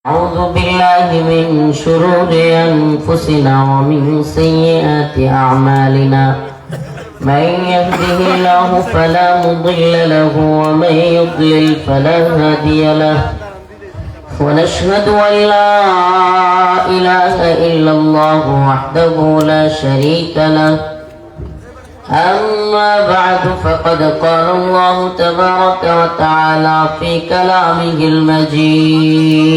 أعوذ بالله من شرور أنفسنا ومن سيئات أعمالنا من يهده الله فلا مضل له ومن يضلل فلا هادي له ونشهد أن لا إله إلا الله وحده لا شريك له أما بعد فقد قال الله تبارك وتعالى في كلامه المجيد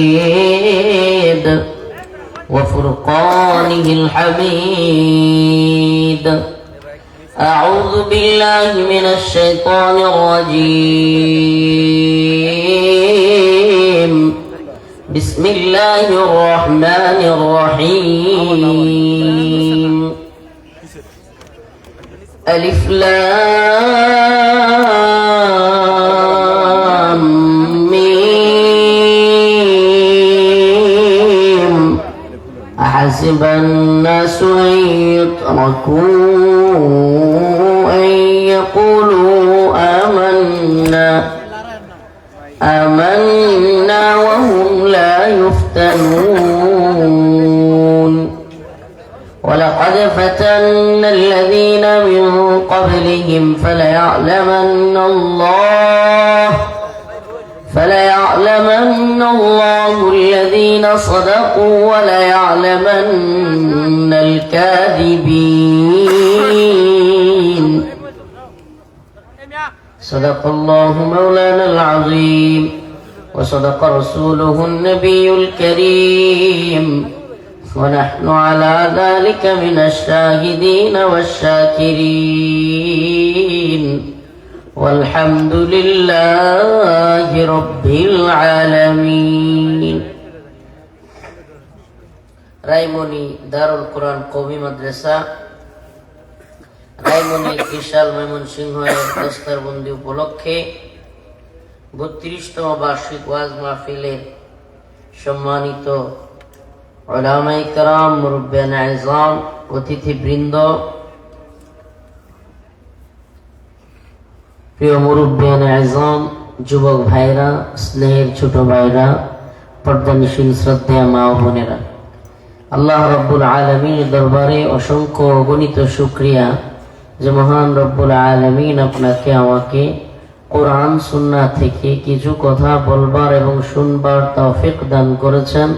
وفرقانه الحميد. أعوذ بالله من الشيطان الرجيم. بسم الله الرحمن الرحيم. ألف لام ميم أحسب الناس أن يتركوا أن يقولوا آمنا وهم لا يفتنون. ولقد فتنا الذين من قبلهم فليعلمن الله الذين صدقوا وليعلمن الكاذبين. صدق الله مولانا العظيم وصدق رسوله النبي الكريم ونحن على ذلك من الشاهدين والشاكرين والحمد لله رب العالمين. রাইমনি দারুল কোরআন কওমি মাদ্রাসা রাইমনি বিশাল ময়মনসিংহ দস্তরবন্দি উপলক্ষে 32তম বার্ষিক ওয়াজ মাহফিলের সম্মানিত উলামায়ে কেরাম, মুরব্বিয়ানে আযম, অতিথিবৃন্দ, প্রিয় মুরব্বিয়ানে আযম, যুবক ভাইরা, স্নেহের ছোট ভাইরা, পর্দানিশীল শ্রদ্ধেয় মা ও বোনেরা, আল্লাহ রাব্বুল আলামিনের দরবারে অসংখ্য অগণিত শুকরিয়া যে মহান রব্বুল আলামিন আপনাকে আমাকে কোরআন সুন্নাহ থেকে কিছু কথা বলবার এবং শুনবার তৌফিক দান করেছেন।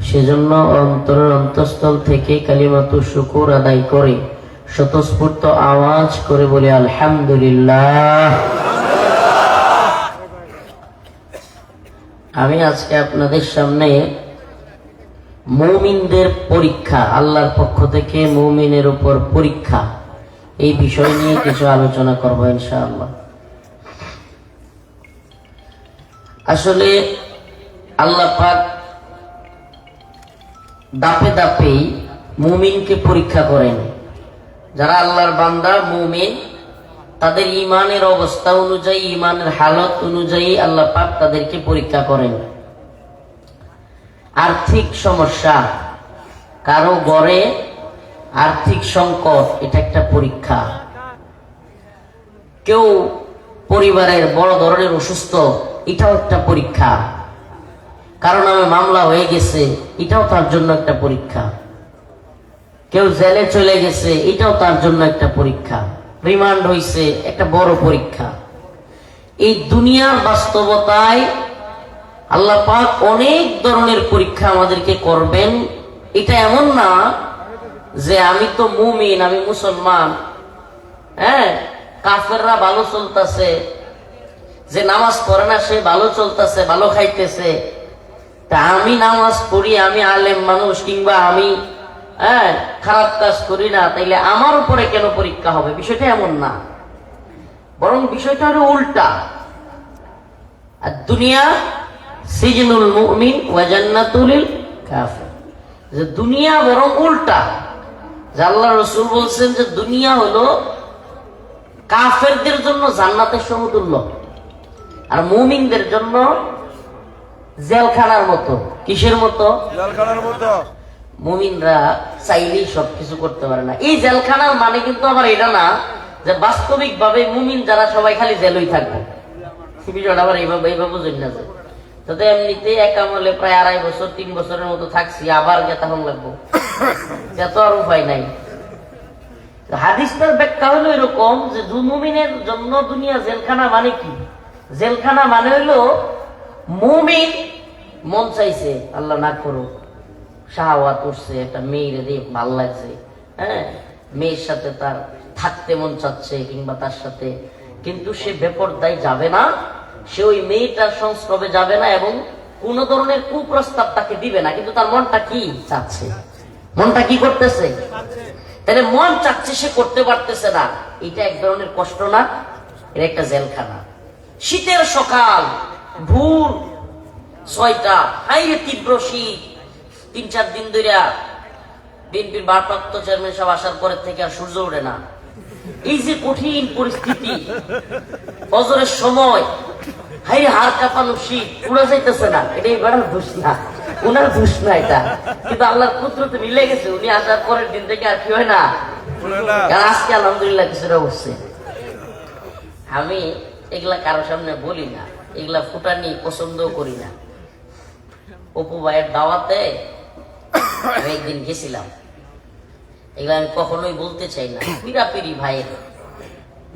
সেজন্য অন্তরের অন্তঃস্থল থেকে কালিমাতু শুকুর আদায় করে স্বতঃস্ফূর্ত আওয়াজ করে বলি আলহামদুলিল্লাহ। আমি আজকে আপনাদের সামনে মুমিনদের পরীক্ষা, আল্লাহর পক্ষ থেকে মুমিনের উপর পরীক্ষা, এই বিষয় নিয়ে কিছু আলোচনা করব ইনশাআল্লাহ। আসলে আল্লাহ পাক দাপে দাপেই মুমিনকে পরীক্ষা করেন। যারা আল্লাহর বান্দা মুমিন, তাদের ঈমানের অবস্থা অনুযায়ী, ঈমানের হালত অনুযায়ী আল্লাহ পাক তাদেরকে পরীক্ষা করেন। আর্থিক সমস্যা, কারো ঘরে আর্থিক সংকট, এটা একটা পরীক্ষা। কেউ পরিবারের বড় ধরনের অসুস্থ, এটাও একটা পরীক্ষা। কারণ আমার মামলা হয়ে গেছে, এটাও তার জন্য একটা পরীক্ষা। কেউ জেলে চলে গেছে, এটাও তার জন্য একটা পরীক্ষা। রিমান্ড হইছে, একটা বড় পরীক্ষা। এই দুনিয়ার বাস্তবতায় আল্লাহ পাক অনেক ধরনের পরীক্ষা আমাদেরকে করবেন। এটা এমন না যে আমি তো মুমিন, আমি মুসলমান, কাফেররা ভালো চলতেছে, যে নামাজ পড়ে না সে ভালো চলতেছে, ভালো খাইতেছে, তা আমি নামাজ পড়ি, আমি আলেম মানুষ, কিংবা আমি খারাপ কাজ করি না, তাইলে আমার উপরে কেন পরীক্ষা হবে? বিষয়টা এমন না, বরং বিষয়টা হলো উল্টা। আর দুনিয়া সিজনুল মুমিন ওয়া জান্নাতুল কাফির, যে দুনিয়া বরং উল্টা। যে আল্লাহ রাসূল বলছেন যে দুনিয়া হলো কাফেরদের জন্য জান্নাতের সমতুল্য, আর মুমিনদের জন্য জেলখানার মতো। কিসের মতো? জেলখানার মতো। মুমিনরা চাইলেই সবকিছু করতে পারে না। এই জেলখানার মানে কিন্তু আবার এটা না যে বাস্তবিক ভাবে মুমিন যারা সবাই খালি জেলই থাকবে, বিষয়টা আবার এইভাবে বুঝেন না। তো এমনিতে এক আমলে প্রায় 2.5 বছর 3 বছরের মতো থাকছি, আবার গেতা হন লাগবো, এত আর উপায় নাই। হাদিসটার ব্যাখ্যা হলো এরকম যে মুমিনের জন্য দুনিয়া জেলখানা মানে কি? জেলখানা মানে হইলো মুমিন মন চাইছে, আল্লাহ না করুক, শাহওয়াত উঠছে, একটা মেয়ের দিয়ে ভাল লাগছে, হ্যাঁ, মেয়ের সাথে তার থাকতে মন চাচ্ছে কিংবা তার সাথে, কিন্তু সে বেপরদায় যাবে না, সে ওই মেয়েটার সংস্রবে যাবে না এবং কোন ধরনের কুপ্রস্তাব তাকে দিবে না, কিন্তু তার মনটা কি চাচ্ছে, মনটা কি করতেছে, তাহলে মন চাচ্ছে সে করতে পারতেছে না, এটা এক ধরনের কষ্ট না? এটা একটা জেলখানা। শীতের সকাল, ভোর 6টা, হাইরে তীব্র শীত, 3-4 দিন ধরে বিএনপির ভারপ্রাপ্ত চেয়ারম্যান সাহেব আসার পরের থেকে আর সূর্য ওঠে না। এই যে কঠিন পরিস্থিতি, ফজরের সময় হাইরে হাড় কাঁপানো শীত, উড়া যাইতেছে না, এটাই বেড়ার দোষ না, উনার দোষ না এটা, কিন্তু আল্লাহর কুদরতে মিলে গেছে। উনি আসার পরের দিন থেকে আর কি হয় না, কারণ আজকে আলহামদুলিল্লাহ কিছুটা উঠছে। আমি এগুলা কারোর সামনে বলি না, এগুলা ফুটানি পছন্দ করি না। অপু ভাইয়ের দাওয়াতে আমি একদিন গেছিলাম, এগুলো আমি কখনোই বলতে চাই না। পিরাপিরি ভাইয়ের,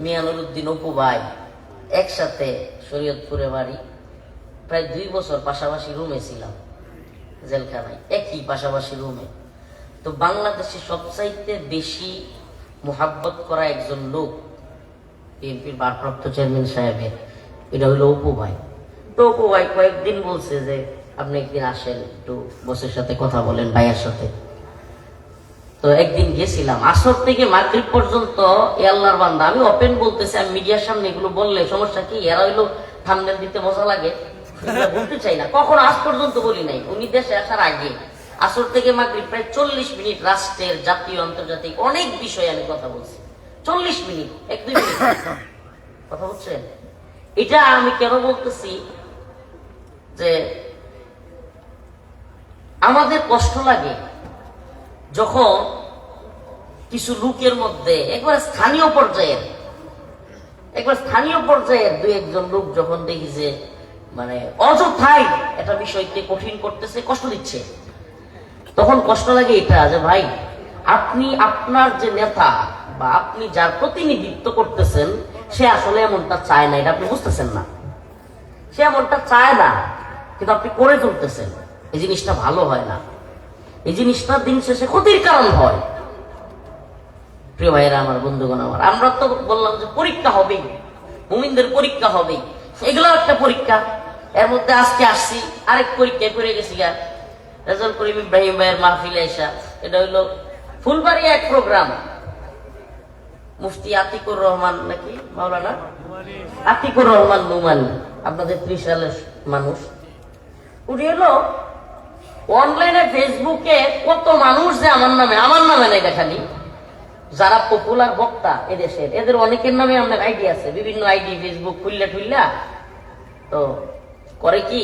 মিয়ানুরউদ্দিন অপু ভাই একসাথে শরীয়তপুরে বাড়ি, প্রায় 2 বছর পাশাপাশি রুমে ছিলাম জেলখানায়, একই পাশাপাশি রুমে। তো বাংলাদেশে সবচাইতে বেশি মোহাব্বত করা একজন লোক বিএনপির ভারপ্রাপ্ত চেয়ারম্যান সাহেবের, এটা হলো অপু ভাই। তো অপু ভাই কয়েকদিন বলছে যে আপনি একদিন আসেন, একটু বসের সাথে কথা বলেন ভাইয়ের সাথে। তো একদিন গেছিলাম, আসর থেকে মাগরিব পর্যন্ত এ আল্লাহর বান্দা, আমি ওপেন বলতেছি, আমি মিডিয়ার সামনে এগুলো বললে সমস্যা কি, এরা হইলো থাম্বনেল দিতে মজা লাগে, বলতে চাই না, কখনো আজ পর্যন্ত বলি নাই। উনি দেশে আসার আগে আসর থেকে মাগরিব প্রায় 40 মিনিট রাষ্ট্রের, জাতীয়, আন্তর্জাতিক অনেক বিষয়ে আমি কথা বলছি। 40 মিনিট, 1-2 মিনিট কথা বলছেন। এটা আমি কেন বলতেছি যে আমাদের কষ্ট লাগে যখন কিছু লোকের মধ্যে একবার স্থানীয় পর্যায়ের 2-1 লোক যখন দেখি যে মানে অযথাই একটা বিষয়কে কঠিন করতেছে, কষ্ট দিচ্ছে, তখন কষ্ট লাগে এটা যে ভাই, আপনি আপনার যে নেতা বা আপনি যার প্রতিনিধিত্ব করতেছেন, সে আসলে এমনটা চায় না, এটা আপনি বুঝতেছেন না, সে এমনটা চায় না, কিন্তু আপনি করে চলতেছেন। এই জিনিসটা ভালো হয় না, এই জিনিসটা দিন শেষে ক্ষতির কারণ হয়। প্রিয় ভাইয়েরা আমার, বন্ধুগণ আমার, আমরা তো বললাম যে পরীক্ষা হবেই, মুমিনদের পরীক্ষা হবেই, এগুলো একটা পরীক্ষা। এর মধ্যে আজকে আসছি আরেক পরীক্ষা করে গেছি, রেজাউল করিম ইব্রাহিম ভাইয়ের মাহফিলে এসা, এটা হইলো ফুলবাড়ি এক প্রোগ্রাম, মুফতি আতিকুর রহমান নাকি মাওলানা আতিকুর রহমান নুমানি, আপনাদের 30 সালের মানুষ। উনি হলো অনলাইনে ফেসবুকে কত মানুষ যে আমার নামে নেই দেখালি, যারা পপুলার বক্তা এদেশের, এদের অনেকের নামে আমাদের আইডি আছে, বিভিন্ন আইডি ফেসবুক খুললা তো করে কি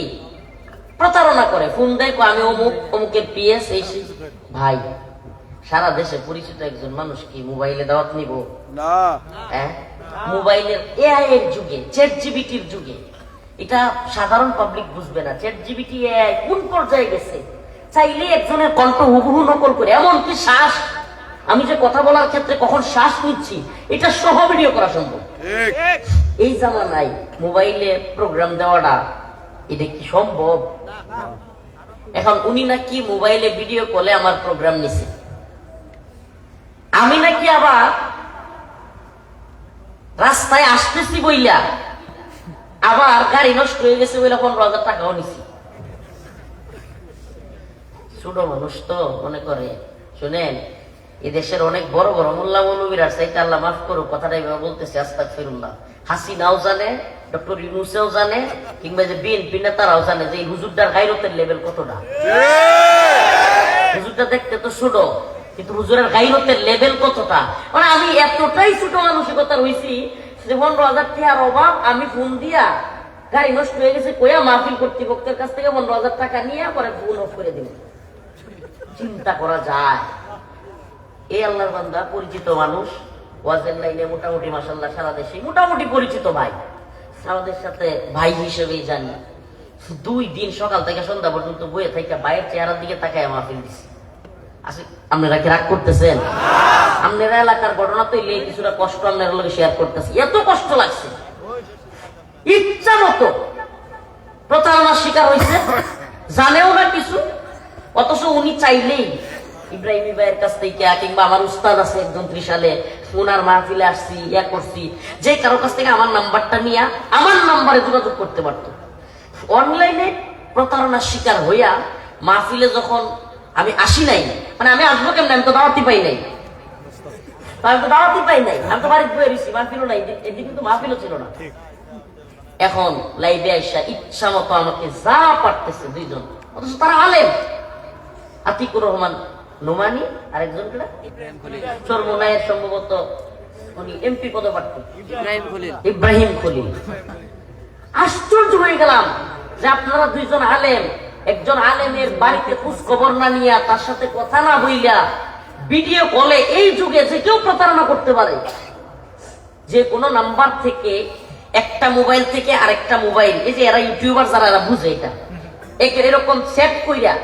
প্রতারণা করে, ফোন দেয়, আমি অমুকের পিএস এই ভাই। সারা দেশে পরিচিত একজন মানুষ কি মোবাইলে দাওয়াত নিব না? হ্যাঁ, মোবাইলের এআই এর যুগে, চ্যাট জিপিটির যুগে, এটা সাধারণ পাবলিক বুঝবে না। চ্যাট জিপিটি এআই কোন পর্যায়ে গেছে, চাইলে একজনের কণ্ঠ হুবহু নকল করে, এমনকি শ্বাস, আমি যে কথা বলার ক্ষেত্রে কখন শ্বাস নিচ্ছি এটা সহ ভিডিও করা সম্ভব। এই জামানায় মোবাইলে প্রোগ্রাম দেওয়াটা এটা কি সম্ভব? এখন উনি নাকি মোবাইলে ভিডিও কলে আমার প্রোগ্রাম নিছে, আমি নাকি আবার রাস্তায় আসতেছি বইলা আবার গাড়ি নষ্ট হয়ে গেছে বইলা 15,000 টাকাও নিছি। ছোট মানুষ তো মনে করে। শুনেন, এদেশের অনেক বড় বড় মোল্লা মৌলবীরা চাইতে, আল্লাহ মাফ করুক কথাটা এভাবে বলতেছে, আস্তাগফিরুল্লাহ, হাসিনাও জানে, ডক্টর ইউনূসও জানে, কিংবা যে বিএনপি নেতারাও জানে যে এই হুজুরটার গায়রতের লেভেল কতটা। হুজুরটা দেখতে তো ছোট, কিন্তু হুজুরের গায়রতের লেভেল কতটা। মানে আমি এতটাই ছোট মানসিকতার হইছি যে 15,000 টাকার অভাব, আমি ফোন দিয়া গাড়ি নষ্ট হয়ে গেছে কইয়া মাহফিল কর্তৃপক্ষের কাছ থেকে 15,000 টাকা নিয়ে পরে ফোন অফ করে দিব। চিন্তা করা যায়? এই আল্লাহর বান্দা পরিচিত মানুষ, ওয়াজের লাইনে মোটামুটি মাশাআল্লাহ সারা দেশে মোটামুটি পরিচিত ভাই, আমাদের সাথে ভাই হিসেবেই জানি। 2 দিন সকাল থেকে সন্ধ্যা পর্যন্ত বইয়ে থেকে বাইরের চেহারার দিকে তাকায় মাহফিল দিছি। আসলে আপনারা কি রাগ করতেছেন? আপনারা এলাকার ঘটনা তো কিছুটা কষ্ট আপনার লোকে শেয়ার করতেছি। এত কষ্ট লাগছে, ইচ্ছা মতো প্রতারণার শিকার হয়েছে, জানেও না কিছু, অথচ উনি চাইলেই ইব্রাহিম ভাইয়ের কাছ থেকে কিংবা আমার উস্তাদ আছে একজন ত্রিশালে, ওনার মাহফিলে আসছি, করছি, যে কারো কাছ থেকে আমার নাম্বারটা নিয়ে আমার নাম্বারে যোগাযোগ করতে পারত। অনলাইনে প্রতারণার শিকার হইয়া মাহফিলে যখন আমি আসি নাই, মানে আমি আসবো কেমন, আমি তো দাওয়াতি পাই নাই, আমি তো বাড়িতে বয়ে রয়েছি, মাহফিলও নাই, এদিকে তো মাহফিলও ছিল না। এখন লাইভে আইসা ইচ্ছা মতো আমাকে যা পারতেছে দুইজন, অথচ তারা আলেম। আতিকুর রহমান নোমানি আর একজন চরমোনায়ের সম্ভবত উনি এমপি পদপ্রার্থী ইব্রাহিম খলিল। আশ্চর্য হয়ে গেলাম যে আপনারা দুইজন আলেম, একজন আলেমের বাড়িতে খোঁজ খবর না নিয়ে, তার সাথে কথা না বইলা ভিডিও কলে এই যুগে যে কেউ প্রতারণা করতে পারে। যে কোনো নাম্বার থেকে, একটা মোবাইল থেকে আরেকটা মোবাইল, এই যে এরা ইউটিউবার যারা, এরা বুঝে এটা, এরকম সেট কইরা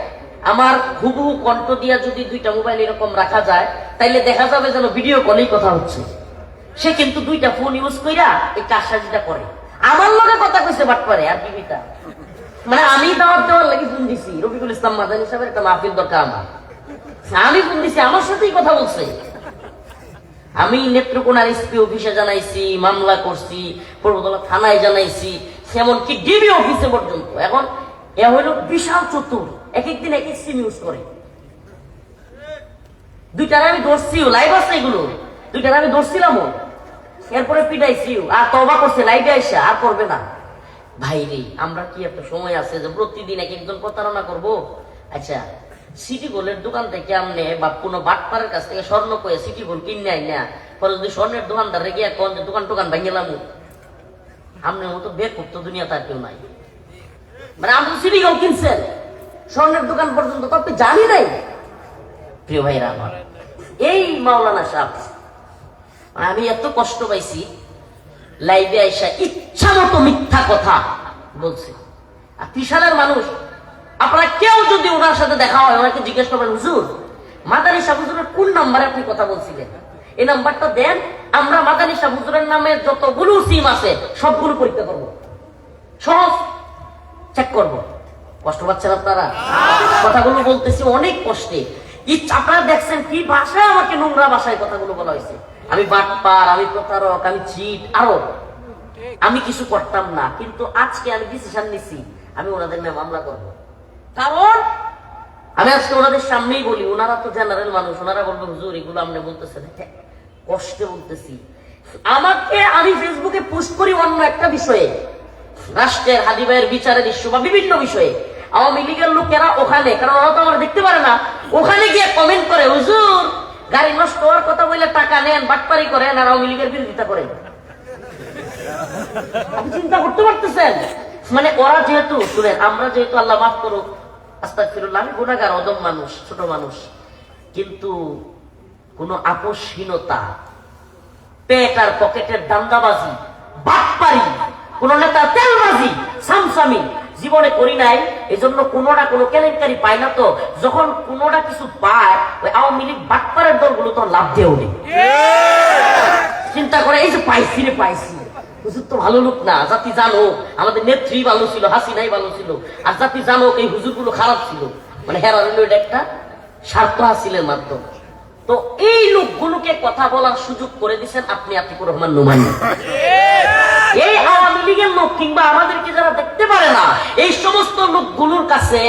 আমার হুবহু কণ্ঠ দিয়া যদি 2টা মোবাইল এরকম রাখা যায়, তাইলে দেখা যাবে যেন ভিডিও কলেই কথা হচ্ছে। সে কিন্তু 2টা ফোন ইউজ কইরা এই কাজটা করে। আমার লগে কথা কইছে বাট পারে আর বিবিতা, মানে আমি দাওয়াত দেওয়ার লাগি ফোন দিছি, রফিকুল ইসলাম মাদানী সাহেবের একটা মাহফিল দরকার আমার, আমি ফোন দিছি, আমার সাথেই কথা বলছে। আমি নেত্রকোনার এসপি অফিসে জানাইছি, মামলা করছি, পূর্বতলা থানায় জানাইছি, এমনকি ডিবি অফিসে পর্যন্ত। এখন এ হইল বিশাল চতুর, এক একদিন এক এক সিম ইউজ করে। 2টারে আমি ধরছিও, লাইভ আছে এগুলো, 2টারে আমি ধরছিলামও, এরপরে পিটাইছিও, আর তওবা করছে লাইভে আইসা, আর করবে না। ভাই রে, আমরা কি একটা সময় আছে যে প্রতিদিন এক একজন প্রতারণা করবো? আচ্ছা, সিটি গোল্ডের দোকান থেকে আমনে বা কোনো বাটপাড়ের কাছ থেকে স্বর্ণ কয়ে সিটি গোল্ড কিনে আই না, পরে যদি স্বর্ণের দোকানদার রেগে কোন যে দোকান টোকান ভাঙিলাম, আমনের মতো বের করতো দুনিয়া তার কেউ নাই। মানে আপনি সিটি গোল্ড কিনছেন, স্বর্ণের দোকান পর্যন্ত তো আপনি জানি নাই। প্রিয় ভাইরা আমার, এই মাওলানা সাহেব, মানে আমি এত কষ্ট পাইছি, লাইভে আইসা ইচ্ছা মতো মিথ্যা কথা বলছে। আর ত্রিশালের মানুষ, আপনারা কেউ যদি ওনার সাথে দেখা হয়, ওনাকে জিজ্ঞেস করবেন, হুজুর মাদানী সাহেব হুজুরের কোন নাম্বারে আপনি কথা বলছিলেন, এই নাম্বারটা দেন, আমরা মাদানী সাহেব হুজুরের নামে যতগুলো সিম আছে সবগুলো পরীক্ষা করব, সহজ চেক করব। কষ্ট পাচ্ছেন আপনারা? কথাগুলো বলতেছি অনেক কষ্টে। আপনারা দেখছেন কি ভাষায় আমাকে নোংরা ভাষায় কথাগুলো বলা হয়েছে। আমি বাটপার, আমি প্রতারক, আমি চিট, আরো আমি কিছু করতাম না, কিন্তু আজকে আমি ডিসিশন নিছি আমি ওনাদের নামে মামলা করব। কারণ আমি আজকে ওনাদের সামনেই বলি, ওনারা তো জেনারেল মানুষ, ওনারা বলবে হুজুর এগুলো আপনি বলতেছেন, কষ্টে বলতেছি। আমাকে আমি ফেসবুকে পোস্ট করি অন্য একটা বিষয়ে, রাষ্ট্রের হাদি ভাইয়ের বিচারের ইস্যু বা বিভিন্ন বিষয়ে, আওয়ামী লীগের লোকেরা ওখানে, কারণ ওরা তো আমার দেখতে পারে না, ওখানে গিয়ে কমেন্ট করে, হুজুর গাড়ি নষ্ট হওয়ার কথা বলে টাকা নেন, বাটপারি করেন, আর আওয়ামী লীগের বিরোধিতা করেন। আপনি চিন্তা করতে পারতেছেন? মানে ওরা যেহেতু, শুনেন, আমরা যেহেতু, আল্লাহ মাফ করুক, আস্তাগফিরুল্লাহ, আমি গুনাহগার, অদম মানুষ, ছোট মানুষ, কিন্তু কোন আপোষহীনতা, পেট আর পকেটের দান্দাবাজি, বাটপারি, কোন নেতা তেলবাজি, সামসামি জীবনে করি নাই। এই জন্য কোনোটা কোনো কেলেঙ্কারি পায় না, তো যখন কোনোটা কিছু পায়, ওই আওয়ামী লীগ বাটপারের দলগুলো তো লাভ দিয়ে ওঠে, চিন্তা করে এই যে পাইছি রে পাইছি, হুজুর তো ভালো লোক না, জাতি জানো আমাদের নেত্রী ভালো ছিল, হাসিনাই ভালো ছিল, আর জাতি জানো এই হুজুরগুলো খারাপ ছিল, মানে হেরা হইল এটা একটা স্বার্থ হাসিলের মাধ্যম। তো এই লোকগুলোকে কথা বলার সুযোগ করে দিচ্ছেন আপনি, আতিকুর রহমান নোমানী। এই আওয়ামী লীগের লোক কিংবা আমাদেরকে যারা দেখতে পারে না, এই সমস্ত লোকগুলোর কাছে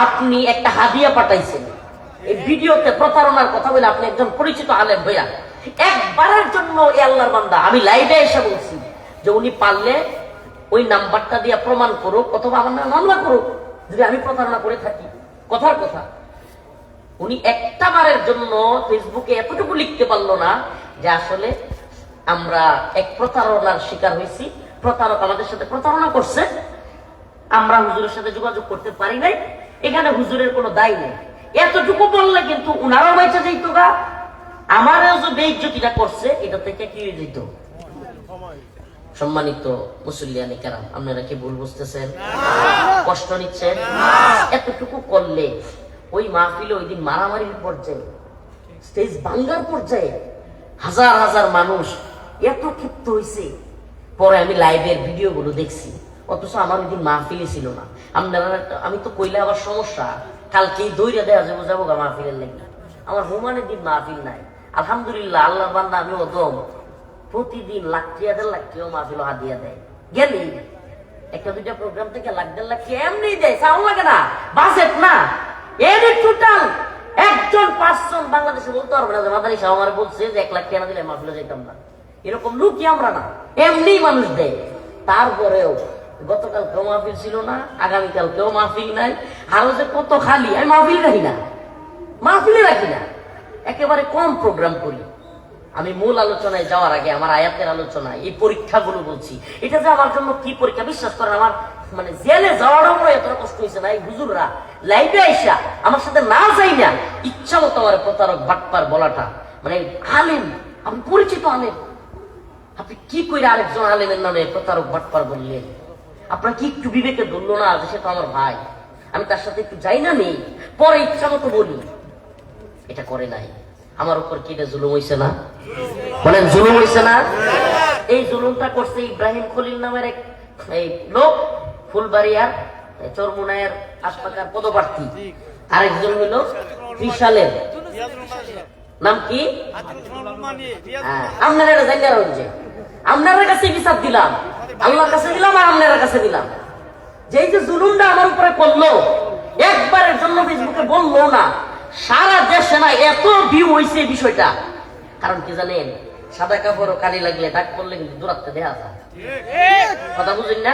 আপনি একটা হাদিয়া পাঠাইছেন, এই ভিডিওতে প্রতারণার কথা বলে আপনি একজন পরিচিত আলেম ভাইয়া, একবারের জন্য এই আল্লাহর বান্দা, আমি লাইভে এসে বলছি যে উনি পারলে ওই নাম্বারটা দিয়ে প্রমাণ করুক, অথবা আমার নামে মামলা করুক যদি আমি প্রতারণা করে থাকি। কথার কথা, উনি একটা বারের জন্য ফেসবুকে এতটুকু লিখতে পারলো না যে আসলে আমরা এক প্রতারণার শিকার হয়েছি, প্রতারক আমাদের সাথে প্রতারণা করছে, আমরা হুজুরের সাথে যোগাযোগ করতে পারি নাই, এখানে হুজুরের কোনো দায় নেই। এতটুকু বললে কিন্তু উনারও বেঁচে যেত গা, আমারও যে বেইজ্জতিটা করছে এটা থেকে কি হয়ে যেত, সম্মানিত মুসল্লিয়ানে কেরাম, আপনারা কি ভুল বুঝতেছেন? কষ্ট নিচ্ছেন? এতটুকু করলে ওই মাহফিলে ওই দিন মারামারির পর্যায়ে, স্টেজ ভাঙ্গার পর্যায়ে হাজার হাজার মানুষ এত ক্ষিপ্ত হয়েছে। পরে আমি লাইভের ভিডিও গুলো দেখছি, অথচ আমার ওই দিন মাহফিলে ছিল না। আপনারা, আমি তো কইলে আবার সমস্যা, কালকেই দৌড়া দেওয়া যাবো যাবো মাহফিলের লেগে। আমার হুমানের দিন মাহফিল নাই। আলহামদুলিল্লাহ, আল্লাহর বান্দা আমি অদম, প্রতিদিন লাখ টিয়া লাখ কেউ মাহফিল হাদিয়া দেয়। গেলি একটা দুইটা প্রোগ্রাম থেকে লাখ দেড় লাখ এমনি দেয়, চাউল লাগে না, বাজেট না। এর টোটাল একজন 5জন বাংলাদেশে বলতে পারবে না যে মাদানী সাহেব আমার বলছে যে 1 লাখ টাকা দিলে মাহফিলে যেতাম না। এরকম লুকি আমরা না, এমনি মানুষ দেয়। তারপরেও গতকাল কেউ মাহফিল ছিল না, আগামীকাল কেউ মাহফিল নাই, আরো যে কত খালি। আমি মাহফিল রাখি না, মাহফিলে রাখি না, একেবারে কম প্রোগ্রাম করি। আমি মূল আলোচনায় যাওয়ার আগে আমার আয়াতের আলোচনায় এই পরীক্ষাগুলো বলছি। এটা যে আমার জন্য কি পরীক্ষা, বিশ্বাস করেন আমার মানে জেলে যাওয়ারও এতটা কষ্ট হয়েছে না। এই হুজুররা লাইভে আইসা আমার সাথে না যাই না, ইচ্ছা মতো আমার প্রতারক বাটপার বলাটা, মানে আলেম, আমি পরিচিত আলেম, আপনি কি করে আরেকজন আলেমের নামে প্রতারক বাটপার বললেন? আপনার কি একটু বিবেকে ধরলো না যে সে তো আমার ভাই, আমি তার সাথে একটু যাই না নেই, পরে ইচ্ছা মতো বলি? এটা করে নাই। আমার উপর কি এটা জুলুম হইছে না? বলেন জুলুম হইছে না? এই জুলুমটা করছে ইব্রাহিম খলিল নামের এক এই লোক, ফুলবাড়িয়ার চরমুনায়ের আশপাকার পদপ্রার্থী। আরেকজন হইল ত্রিশালের, নাম কি? আপনারা এটা জানিয়ে রয়েছে, আপনার কাছে বিচার দিলাম, আল্লাহর কাছে দিলাম, আর আপনার কাছে দিলাম। যে এই যে জুলুমটা আমার উপরে করলো, একবারের জন্য ফেসবুকে বললো না, সারা দেশে না এত ভিউ হয়েছে এই বিষয়টা। কারণ কি জানেন, সাদা কাপড় কালি লাগলে দাগ পড়লে কিন্তু দূরাত্তে দেখা যায়। কথা বুঝেন না?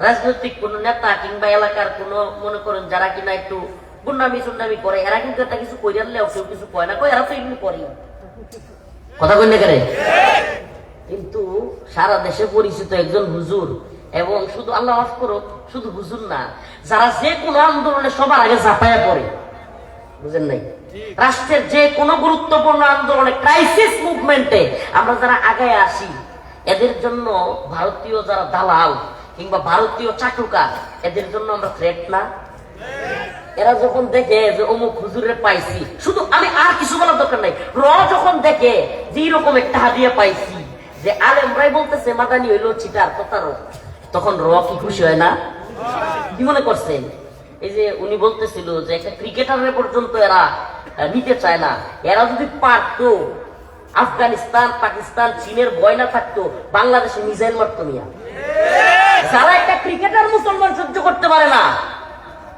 রাজনৈতিক কোন নেতা কিংবা এলাকার কোন, মনে করেন যারা কিনা একটু গুন্ডামি চুন্ডামি করে, এরা কিন্তু একটা কিছু কই জানলেও কেউ কিছু কয় না, কই এরা তো এমনি করে। কথা কই না করে? কিন্তু সারা দেশে পরিচিত একজন হুজুর, এবং শুধু আল্লাহ মাফ করো, শুধু হুজুর না, যারা যে কোনো আন্দোলনে সবার আগে ঝাঁপায়া পড়ে, বুঝেন নাই? রাষ্ট্রের যে কোনো গুরুত্বপূর্ণ আন্দোলনে, ক্রাইসিস মুভমেন্টে আমরা যারা আগায় আসি, এদের জন্য ভারতীয় যারা দালাল কিংবা ভারতীয় চাটুকার, এদের জন্য আমরা থ্রেট না? এরা যখন দেখে যে অমুক হুজুরে পাইছি, শুধু আমি আর কিছু বলার দরকার নাই, যখন দেখে যে এরকম একটা হাদিয়া পাইছি, যে আলেমরাই বলতেছে মাদানী হইলো চিটার প্রতারক, তখন কি খুশি হয় না? কি মনে করছেন? এই যে উনি বলতেছিল যে একটা ক্রিকেটারের পর্যন্ত এরা নিতে চায় না, এরা যদি পারতো, আফগানিস্তান, পাকিস্তান, চীনের ভয় না থাকতো, বাংলাদেশে মিসাইল মারতো নিয়া। যারা একটা ক্রিকেটার মুসলমান সহ্য করতে পারে না,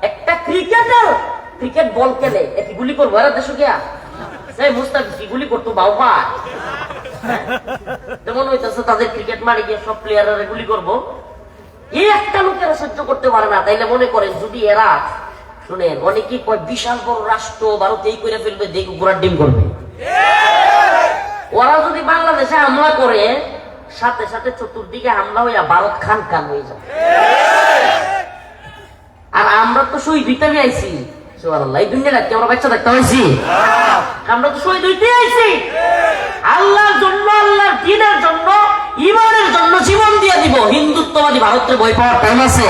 একটা ক্রিকেটার ক্রিকেট বল খেলে, একটি গুলি করবো এরা দেশ গিয়া? সেই মুস্তাফিজ গুলি করতো বাবা, যেমন হইতেছে তাদের ক্রিকেট মারি গিয়ে সব প্লেয়াররা গুলি করবো, এই একটা লোকেরা সহ্য করতে পারে না। তাইলে মনে করেন যদি এরা, শুনেন, অনেকেই কয় বিশাল বড় রাষ্ট্র, ভারত এই করে ফেলবে, দেখো ঘোড়ার ডিম করবে। ওরা যদি বাংলাদেশে হামলা করে, সাথে সাথে চতুর্দিকে হামলা হইয়া ভারত খান খান হয়ে যাবে। আর আমরা তো শহীদ হইতে আইছি, সুবহানাল্লাহ, এই দুনিয়া রাখতে আমরা বাচ্চা দেখতে হয়েছি, আমরা তো শহীদ হইতে আইছি আল্লাহর জন্য, আল্লাহর দ্বীনের জন্য, ঈমানের জন্য জীবন দিয়ে দিব। হিন্দুত্ববাদী ভারতের ভয় পাওয়ার টাইম আছে?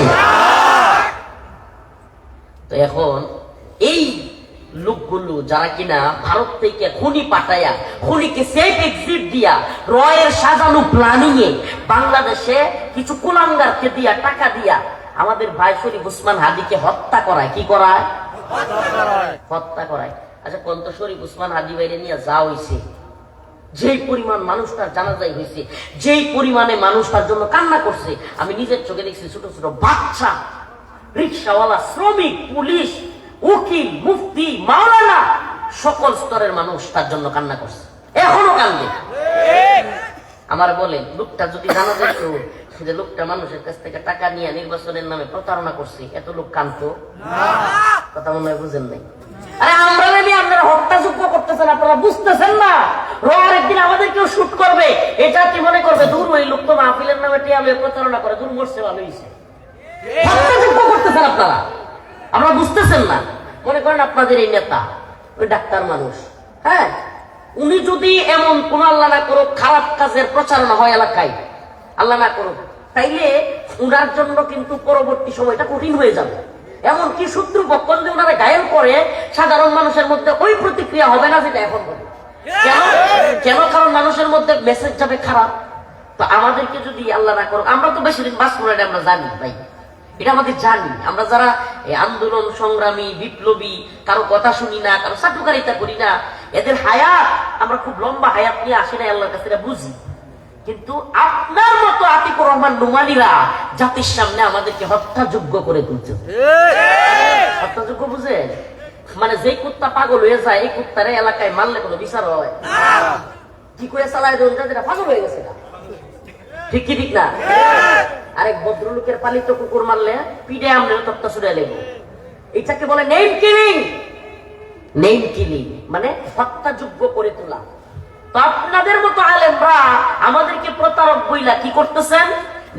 তো এখন এই লোকগুলো যারা কিনা ভারত থেকে খুনি পাঠাইয়া, খুনিকে সেফ এক্সিট দিয়া, রয়ের সাজানো প্ল্যানিং এ বাংলাদেশে কিছু কুলাঙ্গারকে দিয়া, টাকা দিয়া আমাদের ভাই শরীফ উসমান হাদিকে হত্যা করায়। কি করায়? হত্যা করায়। আচ্ছা, কন্ত শরীফ উসমান হাদি বাইরে নিয়ে যা হয়েছে, যেই পরিমাণ মানুষ তার জানাজাই হয়েছে, যেই পরিমাণে মানুষ তার জন্য কান্না করছে, আমি নিজের চোখে দেখছি। ছোট ছোট বাচ্চা, রিক্সাওয়ালা, শ্রমিক, পুলিশ, উকিল, মুফতি, মাওলানা, সকল স্তরের মানুষ তার জন্য কান্না করছে, এখনো কান্দে। আমার বলেন, লোকটা যদি জানা যেত যে লোকটা মানুষের কাছ থেকে টাকা নিয়ে নির্বাচনের নামে প্রতারণা করছে, এত লোক কান্দতো? কথা মনে হয় বুঝেন নাই। আরে আমরা নেবি, আপনারা হত্যাযোগ্য করতেছেন, আপনারা বুঝতেছেন না। একদিন আমাদের কেউ শুট করবে, এটা কি মনে করবে দূর ওই লোক তো মাহফিলের নামে টিয়ালে প্রতারণা করে, দূর মরছে, ভালো হয়েছে। হত্যাযোগ্য করতেছেন আপনারা, আপনারা বুঝতেছেন না। মনে করেন আপনাদের এই নেতা ওই ডাক্তার মানুষ, হ্যাঁ, উনি যদি এমন কোন আল্লাহ না করো খারাপ কাজের প্রচারণা হয় এলাকায়, আল্লাহ না করুক, তাইলে উনার জন্য কিন্তু পরবর্তী সময়টা কঠিন হয়ে যাবে। এমনকি শত্রুপক্ষ যদি ওনারা ঘায়েল করে, সাধারণ মানুষের মধ্যে ওই প্রতিক্রিয়া হবে না যেটা এখন হবে। কেন? কেন? কারণ মানুষের মধ্যে মেসেজ যাবে খারাপ। তো আমাদেরকে যদি আল্লাহ না করুক, আমরা তো বেশি দিন বাঁচবো না, আমরা জানি ভাই, এটা আমাদের জানি। আমরা যারা আন্দোলন সংগ্রামী, বিপ্লবী, কারো কথা শুনি না, কারো চাটুকারিতা করি না, এদের হায়াত আমরা খুব লম্বা হায়াত নিয়ে আসি না আল্লাহর কাছে, এটা বুঝি। কিন্তু আপনার মতো আতিকুর রহমান নোমানিরা জাতির সামনে আমাদেরকে হত্যাযোগ্য করে তুলছে। হত্যাযোগ্য বুঝেন? মানে যে কুত্তা পাগল হয়ে যায়, এই কুত্তারে এলাকায় মারলে কোনো বিচার হয়? কি করে চালায় দেন, যেটা পাগল হয়ে গেছে না, ঠিক কি ঠিক না? আরেক ভদ্রলোকের পালিত কুকুর মারলে পিঠে আমরা তত্ত্ব ছুড়ে লেগে, এটাকে বলে নেম কিলিং। নেম কিলিং মানে হত্যাযোগ্য করে তোলা। তো আপনাদের মতো আলেমরা আমাদেরকে প্রতারক বইলা কি করতেছেন?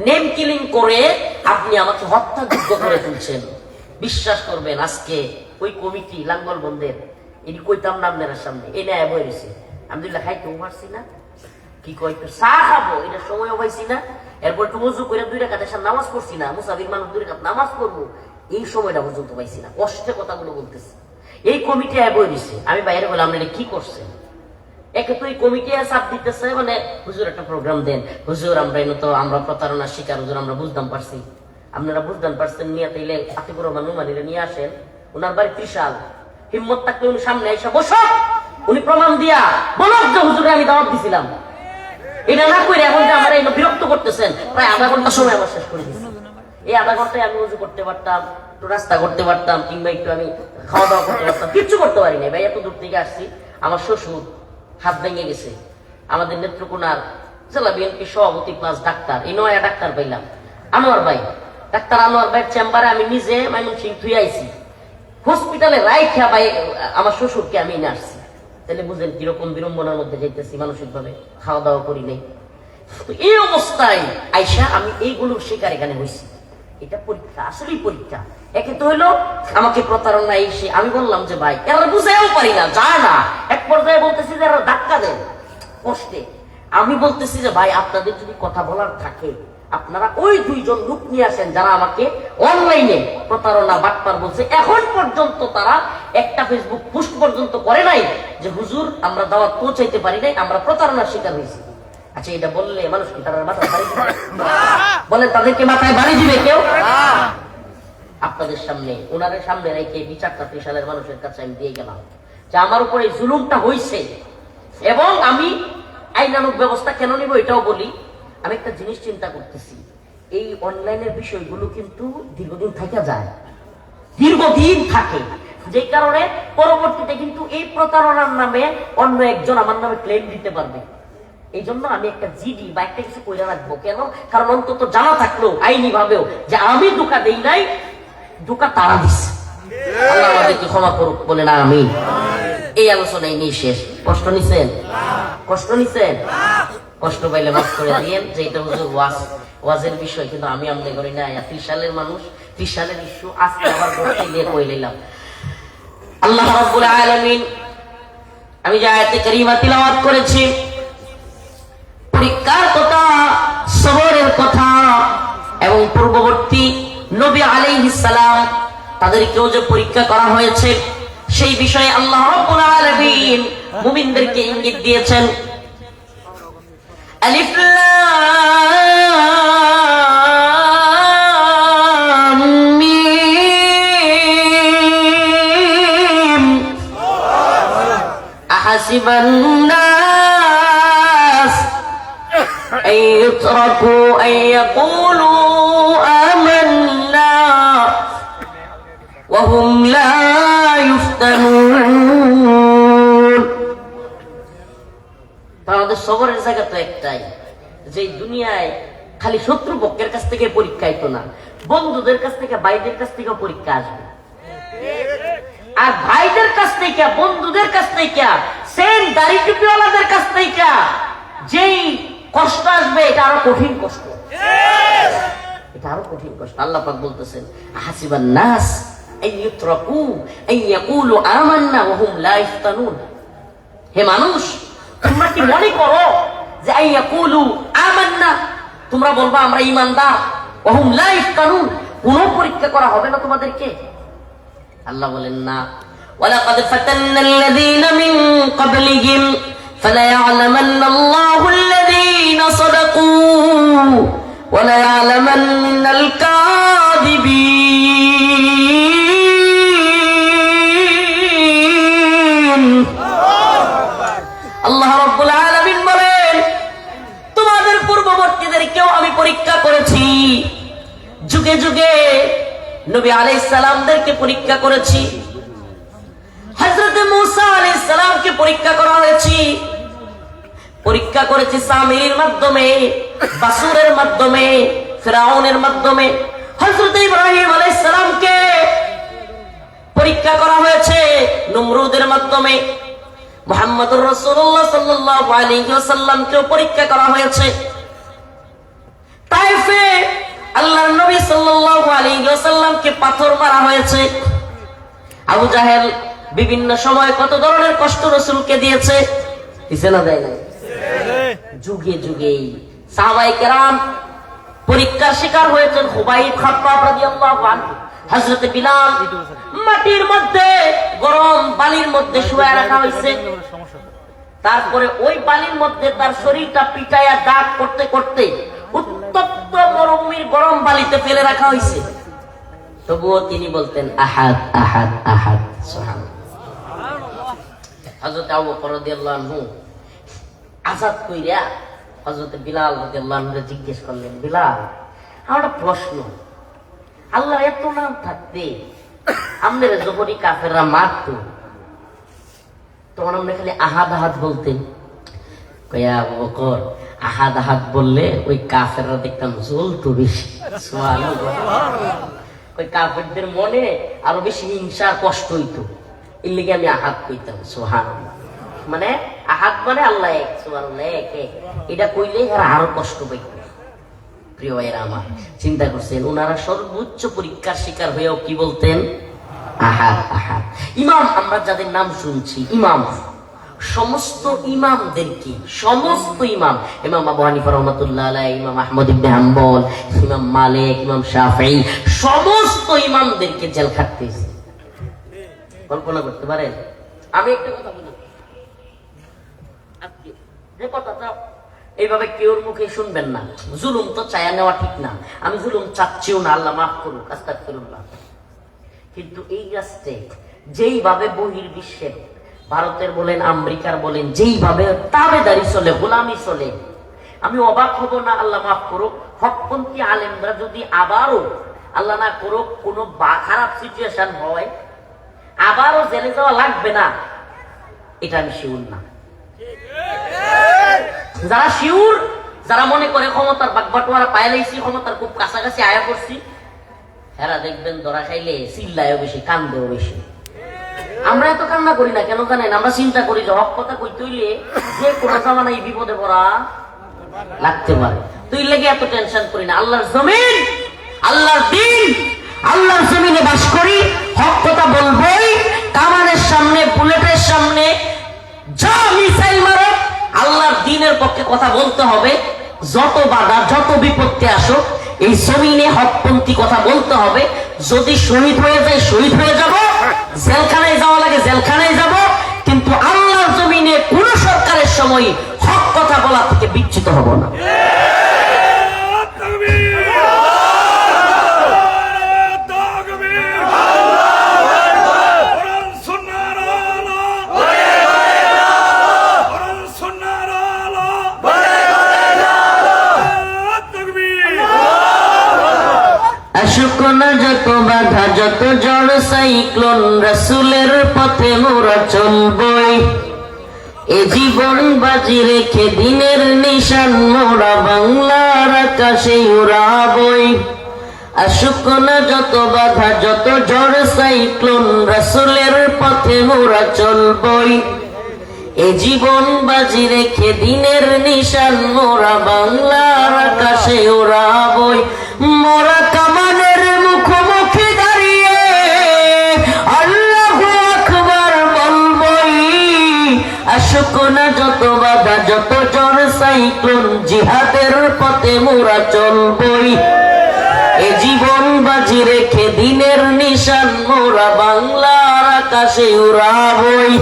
নেম কিলিং করে আপনি আমাকে হত্যাযোগ্য করে তুলছেন। বিশ্বাস করবেন, আজকে ওই কমিটি লাঙ্গল বন্ধের এটি কইতাম না আপনার সামনে, এই নেয় বই রয়েছে, আলহামদুলিল্লাহ খাইতে পারছি না, কি কয় চা খাবো এটার সময়ও পাইছি না, এরপর একটু উযু করে 2 রাকাত এসে নামাজ পড়ছি না, মুসাফির মানুষ 2 রাকাত নামাজ পড়বো, এই সময়টা পর্যন্ত পাইছি না, কষ্টে কথাগুলো বলতেছে। এই কমিটি বই দিছে, আমি বাইরে বললাম আপনারা কি করছেন? একে তো এই কমিটি চাপ দিতেছে, মানে হুজুর একটা প্রোগ্রাম দেন, হুজুর আমরা তো আমরা প্রতারণার শিকার, হুজুর আমরা বুঝতাম পারছি, আপনারা বুঝতাম পারছেন, নিয়ে তাইলে আতিকুর রহমান নোমানীরা নিয়ে আসেন, ওনার বাড়ি ত্রিশাল, হিম্মত থাকলে উনি সামনে এসে বসো, উনি প্রমাণ দিয়া বলক যে হুজুরে আমি দাওয়াত দিছিলাম। এটা না করে এখন যে আমার বিরক্ত করতেছেন, প্রায় আধা ঘন্টা সময় আমার শেষ করে দিচ্ছি। এই আধা ঘন্টায় আমি উজু করতে পারতাম, একটু রাস্তা করতে পারতাম, কিংবা একটু আমি খাওয়া দাওয়া করতে পারতাম, কিচ্ছু করতে পারি না ভাই। এত দূর থেকে আসছি, আমার শ্বশুর হাত ভেঙে গেছে, আমাদের নেত্রকোনার জেলা বিএনপি সভাপতি প্লাস ডাক্তার, এই নয়া ডাক্তার পাইলাম আনোয়ার ভাই, ডাক্তার আনোয়ার ভাইয়ের চেম্বারে আমি নিজে ময়মনসিংহ থুই আইছি, হসপিটালে রাইখা ভাই আমার শ্বশুরকে আমি এনে আসছি। তাহলে বুঝেন কিরকম বিড়ম্বনার মধ্যে যাইতেছি, মানসিক ভাবে খাওয়া দাওয়া করি নাই। তো এই অবস্থায় আইসা আমি এইগুলোর শিকার এখানে হয়েছি। এটা পরীক্ষা, আসলেই পরীক্ষা। একে তো হইলো আমাকে প্রতারণা এসে, আমি বললাম যে ভাই এরা বুঝাইও পারি না, যায় না, এক পর্যায়ে বলতেছি যে এরা ধাক্কা দেন কষ্টে। আমি বলতেছি যে ভাই আপনাদের যদি কথা বলার থাকে, আপনারা ওই 2 জন লোক নিয়ে আসেন যারা আমাকে অনলাইনে প্রতারণা বাটপার বলছে। এখন পর্যন্ত তারা একটা ফেসবুক পোস্ট পর্যন্ত করে নাই যে হুজুর আমরা দাওয়াত পৌঁছাইতে পারি নাই, আমরা প্রতারণার শিকার হয়েছি। আচ্ছা এটা বললে মানুষ কি তারা মাথায় বাড়ি দিবে? বলেন তাদেরকে মাথায় বাড়ি দিবে কেউ? আপনাদের সামনে, ওনাদের সামনে রেখে বিচারটা ত্রিশালের মানুষের কাছে আমি দিয়ে গেলাম যে আমার উপরে জুলুমটা হয়েছে, এবং আমি আইনানুগ ব্যবস্থা কেন নিব এটাও বলি। আমি একটা জিনিস চিন্তা করতেছি, এই অনলাইনের বিষয়গুলো কিন্তু দীর্ঘদিন থেকে যায়, দীর্ঘদিন থাকে, যে কারণে পরবর্তীতে কিন্তু এই প্রতারণার নামে অন্য একজন আমার নামে ক্লেম দিতে পারবে। এই জন্য আমি একটা জিডি বা একটা কিছু করে রাখবো। কেন? কারণ অন্তত জানা থাকলো আইনি ভাবেও যে আমি ধোঁকা দেই নাই, ধোঁকা তারা দিচ্ছে। আল্লাহ আমাদেরকে ক্ষমা করুক, বলে না আমি। এই আলোচনায় নিয়ে শেষ। কষ্ট নিছেন? কষ্ট নিছেন? কষ্ট পাইলে মাফ করে দিয়েন, যে এটা হুজুর ওয়াজের বিষয়, কিন্তু আমি আমলে করি না। 30 সালের মানুষ, 30 সালের ইস্যু আজকে আবার ঘটতে গিয়ে কই নিলাম। আল্লাহ রাব্বুল আলামিন, আমি যে আয়াতে কারিমা তিলাওয়াত করেছি, পরীক্ষার কথা, সবরের কথা, এবং পূর্ববর্তী নবী আলাইহিস সালাম তাদেরকেও যে পরীক্ষা করা হয়েছে, সেই বিষয়ে আল্লাহ রাব্বুল আলামিন মুমিনদেরকে ইঙ্গিত দিয়েছেন। আলিফ লাম মিম আহাসিবান নাস আইয়ুতরাকু আইয়াকুলু আমান্না ওয়া হুম লা ইফতানুন। আমাদের সবরের জায়গা তো একটাই, যে দুনিয়ায় খালি শত্রুপক্ষের কাছ থেকে পরীক্ষা আইতো না, বন্ধুদের কাছ থেকে, ভাইদের কাছ থেকে পরীক্ষা আসবে। আর ভাইদের কাছ থেকে, বন্ধুদের কাছ থেকে, সেম দাড়ি টুপিওয়ালাদের কাছ থেকে যেই কষ্ট আসবে, এটা আরো কঠিন কষ্ট, এটা আরো কঠিন কষ্ট। আল্লাহ পাক বলতেছেন, হাসিবান নাস আইয়ুতরাকু আইয়াকুলু আমান্না ওয়া হুম লা ইফতানুন। হে মানুষ, তোমরা কি মনে করো যে আইয়াকুলু আমান্না, তোমরা বলবা আমরা ঈমানদার, ওহুম লা ইফতানুন, কোনো পরীক্ষা করা হবে না তোমাদেরকে। আল্লাহ বলেন না, ওয়ালাকাদ ফাতান্নাল্লাযীনা মিন ক্বাবলিহিম ফালায়া'লামান্নাল্লাহু আল্লাযীনা সাদাকু ওয়া লায়া'লামান্নাল কাযিবিন। আল্লাহ রাব্বুল আলামিন বলেন, তোমাদের পূর্ববর্তীদেরকেও আমি পরীক্ষা করেছি, যুগে যুগে নবী আলাইহিস সালামদেরকে পরীক্ষা করেছি, হযরত মূসা আলাইহিস সালামকে পরীক্ষা করা হয়েছে, পরীক্ষা করেছি সামিরীর মাধ্যমে, বাসুরের মাধ্যমে, ফিরাউনের মাধ্যমে। হযরত ইব্রাহিম আলাইহিস সালামকে পরীক্ষা করা হয়েছে নমরুদের মাধ্যমে। মুহাম্মদুর রাসূলুল্লাহ সাল্লাল্লাহু আলাইহি ওয়াসাল্লামকে পরীক্ষা করা হয়েছে। তায়েফে আল্লাহর নবী সাল্লাল্লাহু আলাইহি ওয়াসাল্লামকে পাথর মারা হয়েছে। আবু জাহেল বিভিন্ন সময় কত ধরনের কষ্ট রাসূলকে দিয়েছে, দিছে না দেয় না? যুগে যুগে সাহাবায়ে কেরাম পরীক্ষার শিকার হয়েছেন। খুবাইব খাত্তাব রাদিয়াল্লাহু আনহু, হযরত বিলাল মাটির মধ্যে গরম বালির মধ্যে শুয়ে রাখা হয়েছে। তারপরে ওই বালির মধ্যে তার শরীরটা পিটাইয়া দাগ করতে করতে উত্তপ্ত মরুভূমির গরম বালিতে ফেলে রাখা হয়েছে। তবুও তিনি বলতেন আহাদ আহাদ আহাদ, সুবহানাল্লাহ। হযরত আবু বকর রাদিয়াল্লাহু আনহু আযাদ কইরা হযরত বিলাল রাদিয়াল্লাহু আনহু জিজ্ঞেস করলেন, বিলাল, আমার একটা প্রশ্ন, আল্লাহর এত নাম থাকতে আমাদের যখনই কাফেররা মারতো তখন আমরা খালি আহাদ আহাদ বলতেন। কয়া আবু বকর, আহাদ আহাদ বললে ওই কাফেররা দেখতাম জ্বলতো বেশি, সুবহানাল্লাহ। ওই কাফেরদের মনে আরো বেশি হিংসা কষ্ট হইতো, এর লিগে আমি আহাদ কইতাম, সুবহানাল্লাহ। মানে আহাদ মানে আল্লাহ এক, সুবহানাল্লাহ এক এক, এটা কইলে এরা আরো কষ্ট পাইত। প্রিয় ভাইয়েরা আমার, চিন্তা করছেন ওনারা সর্বোচ্চ পরীক্ষার শিকার হয়েও কি বলতেন? আহাদ আহাদ। ইমাম, আমরা যাদের নাম শুনছি ইমাম, সমস্ত ইমামদেরকে, সমস্ত ইমাম, ইমাম আবু হানিফা রাহমাতুল্লাহ আলাইহি, ইমাম আহমদ ইবনে হাম্বল, ইমাম মালিক, ইমাম শাফিঈ, সমস্ত ইমামদেরকে জেল খাটতেছে। কল্পনা করতে পারেন? আমি একটা কথা বলি, যে কথাটা এইভাবে কেউর মুখে শুনবেন না। জুলুম তো চায়া নেওয়া ঠিক না, আমি জুলুম চাচ্ছিও না, আল্লাহ মাফ করুক, আস্তাগফিরুল্লাহ। কিন্তু এই রাষ্ট্রে যেইভাবে বহির্বিশ্বের, ভারতের বলেন আমেরিকার বলেন, যেইভাবে তাবেদারি চলে, গোলামি চলে, আমি অবাক হব না, আল্লাহ মাফ করুক, হকপন্থী আলেমরা যদি আবারও, আল্লাহ না করুক, কোনো খারাপ সিচুয়েশন হয়, আবারও জেলে যাওয়া লাগবে না, এটা আমি শিউর না। যারা শিউর, যারা মনে করে ক্ষমতার বাগবাটোয়ারা পায়ে লাইছি, ক্ষমতার খুব কাছাকাছি আয়া করছি, এরা দেখবেন ধরা খাইলে চিল্লায়ও বেশি, কান্দেও বেশি। আমরা এত কান্না করি না কেন জানেন? আমরা চিন্তা করি যে হক কথা কইতে হইলে যে কোনো জামানায় বিপদে পড়া লাগতে পারে, তুই লেগে এত টেনশন করি না। আল্লাহর জমিন, আল্লাহর দিন, আল্লাহর জমিনে বাস করি, হক কথা বলবই। কামানের সামনে, বুলেটের সামনে যা মিসাইল মারে, আল্লাহর দিনের পক্ষে কথা বলতে হবে। যত বাধা, যত বিপত্তি আসুক, এই জমিনে হকপন্থী কথা বলতে হবে। যদি শহীদ হয়ে যায়, শহীদ হয়ে যাব, জেলখানায় যাওয়া লাগে জেলখানায় যাব, কিন্তু আল্লাহর জমিনে কোন সরকারের সময় হক কথা বলা থেকে বিচ্যুত হব না। যত বাধা, যত ঝড় সাইক্লোন, রাসূলের পথে মোরা চলবই। এ জীবন বাজি রেখে দিনের নিশান মোরা বাংলার আকাশে উড়াবই। আসুক না যত বাধা, যত ঝড় সাইক্লোন, রাসূলের পথে মোরা চলবই। এ জীবন বাজি রেখে দিনের নিশান মোরা বাংলার আকাশে উড়াবই। মোরা কামানের মুখোমুখি দাঁড়িয়ে আল্লাহু আকবার বলবই। আসুক না যত বাধা, যত ঝড় সাইক্লোন, জিহাদের পথে মোরা চলবই, এ জীবন বাজি রেখে দিনের নিশান মোরা বাংলার আকাশে উড়াবই।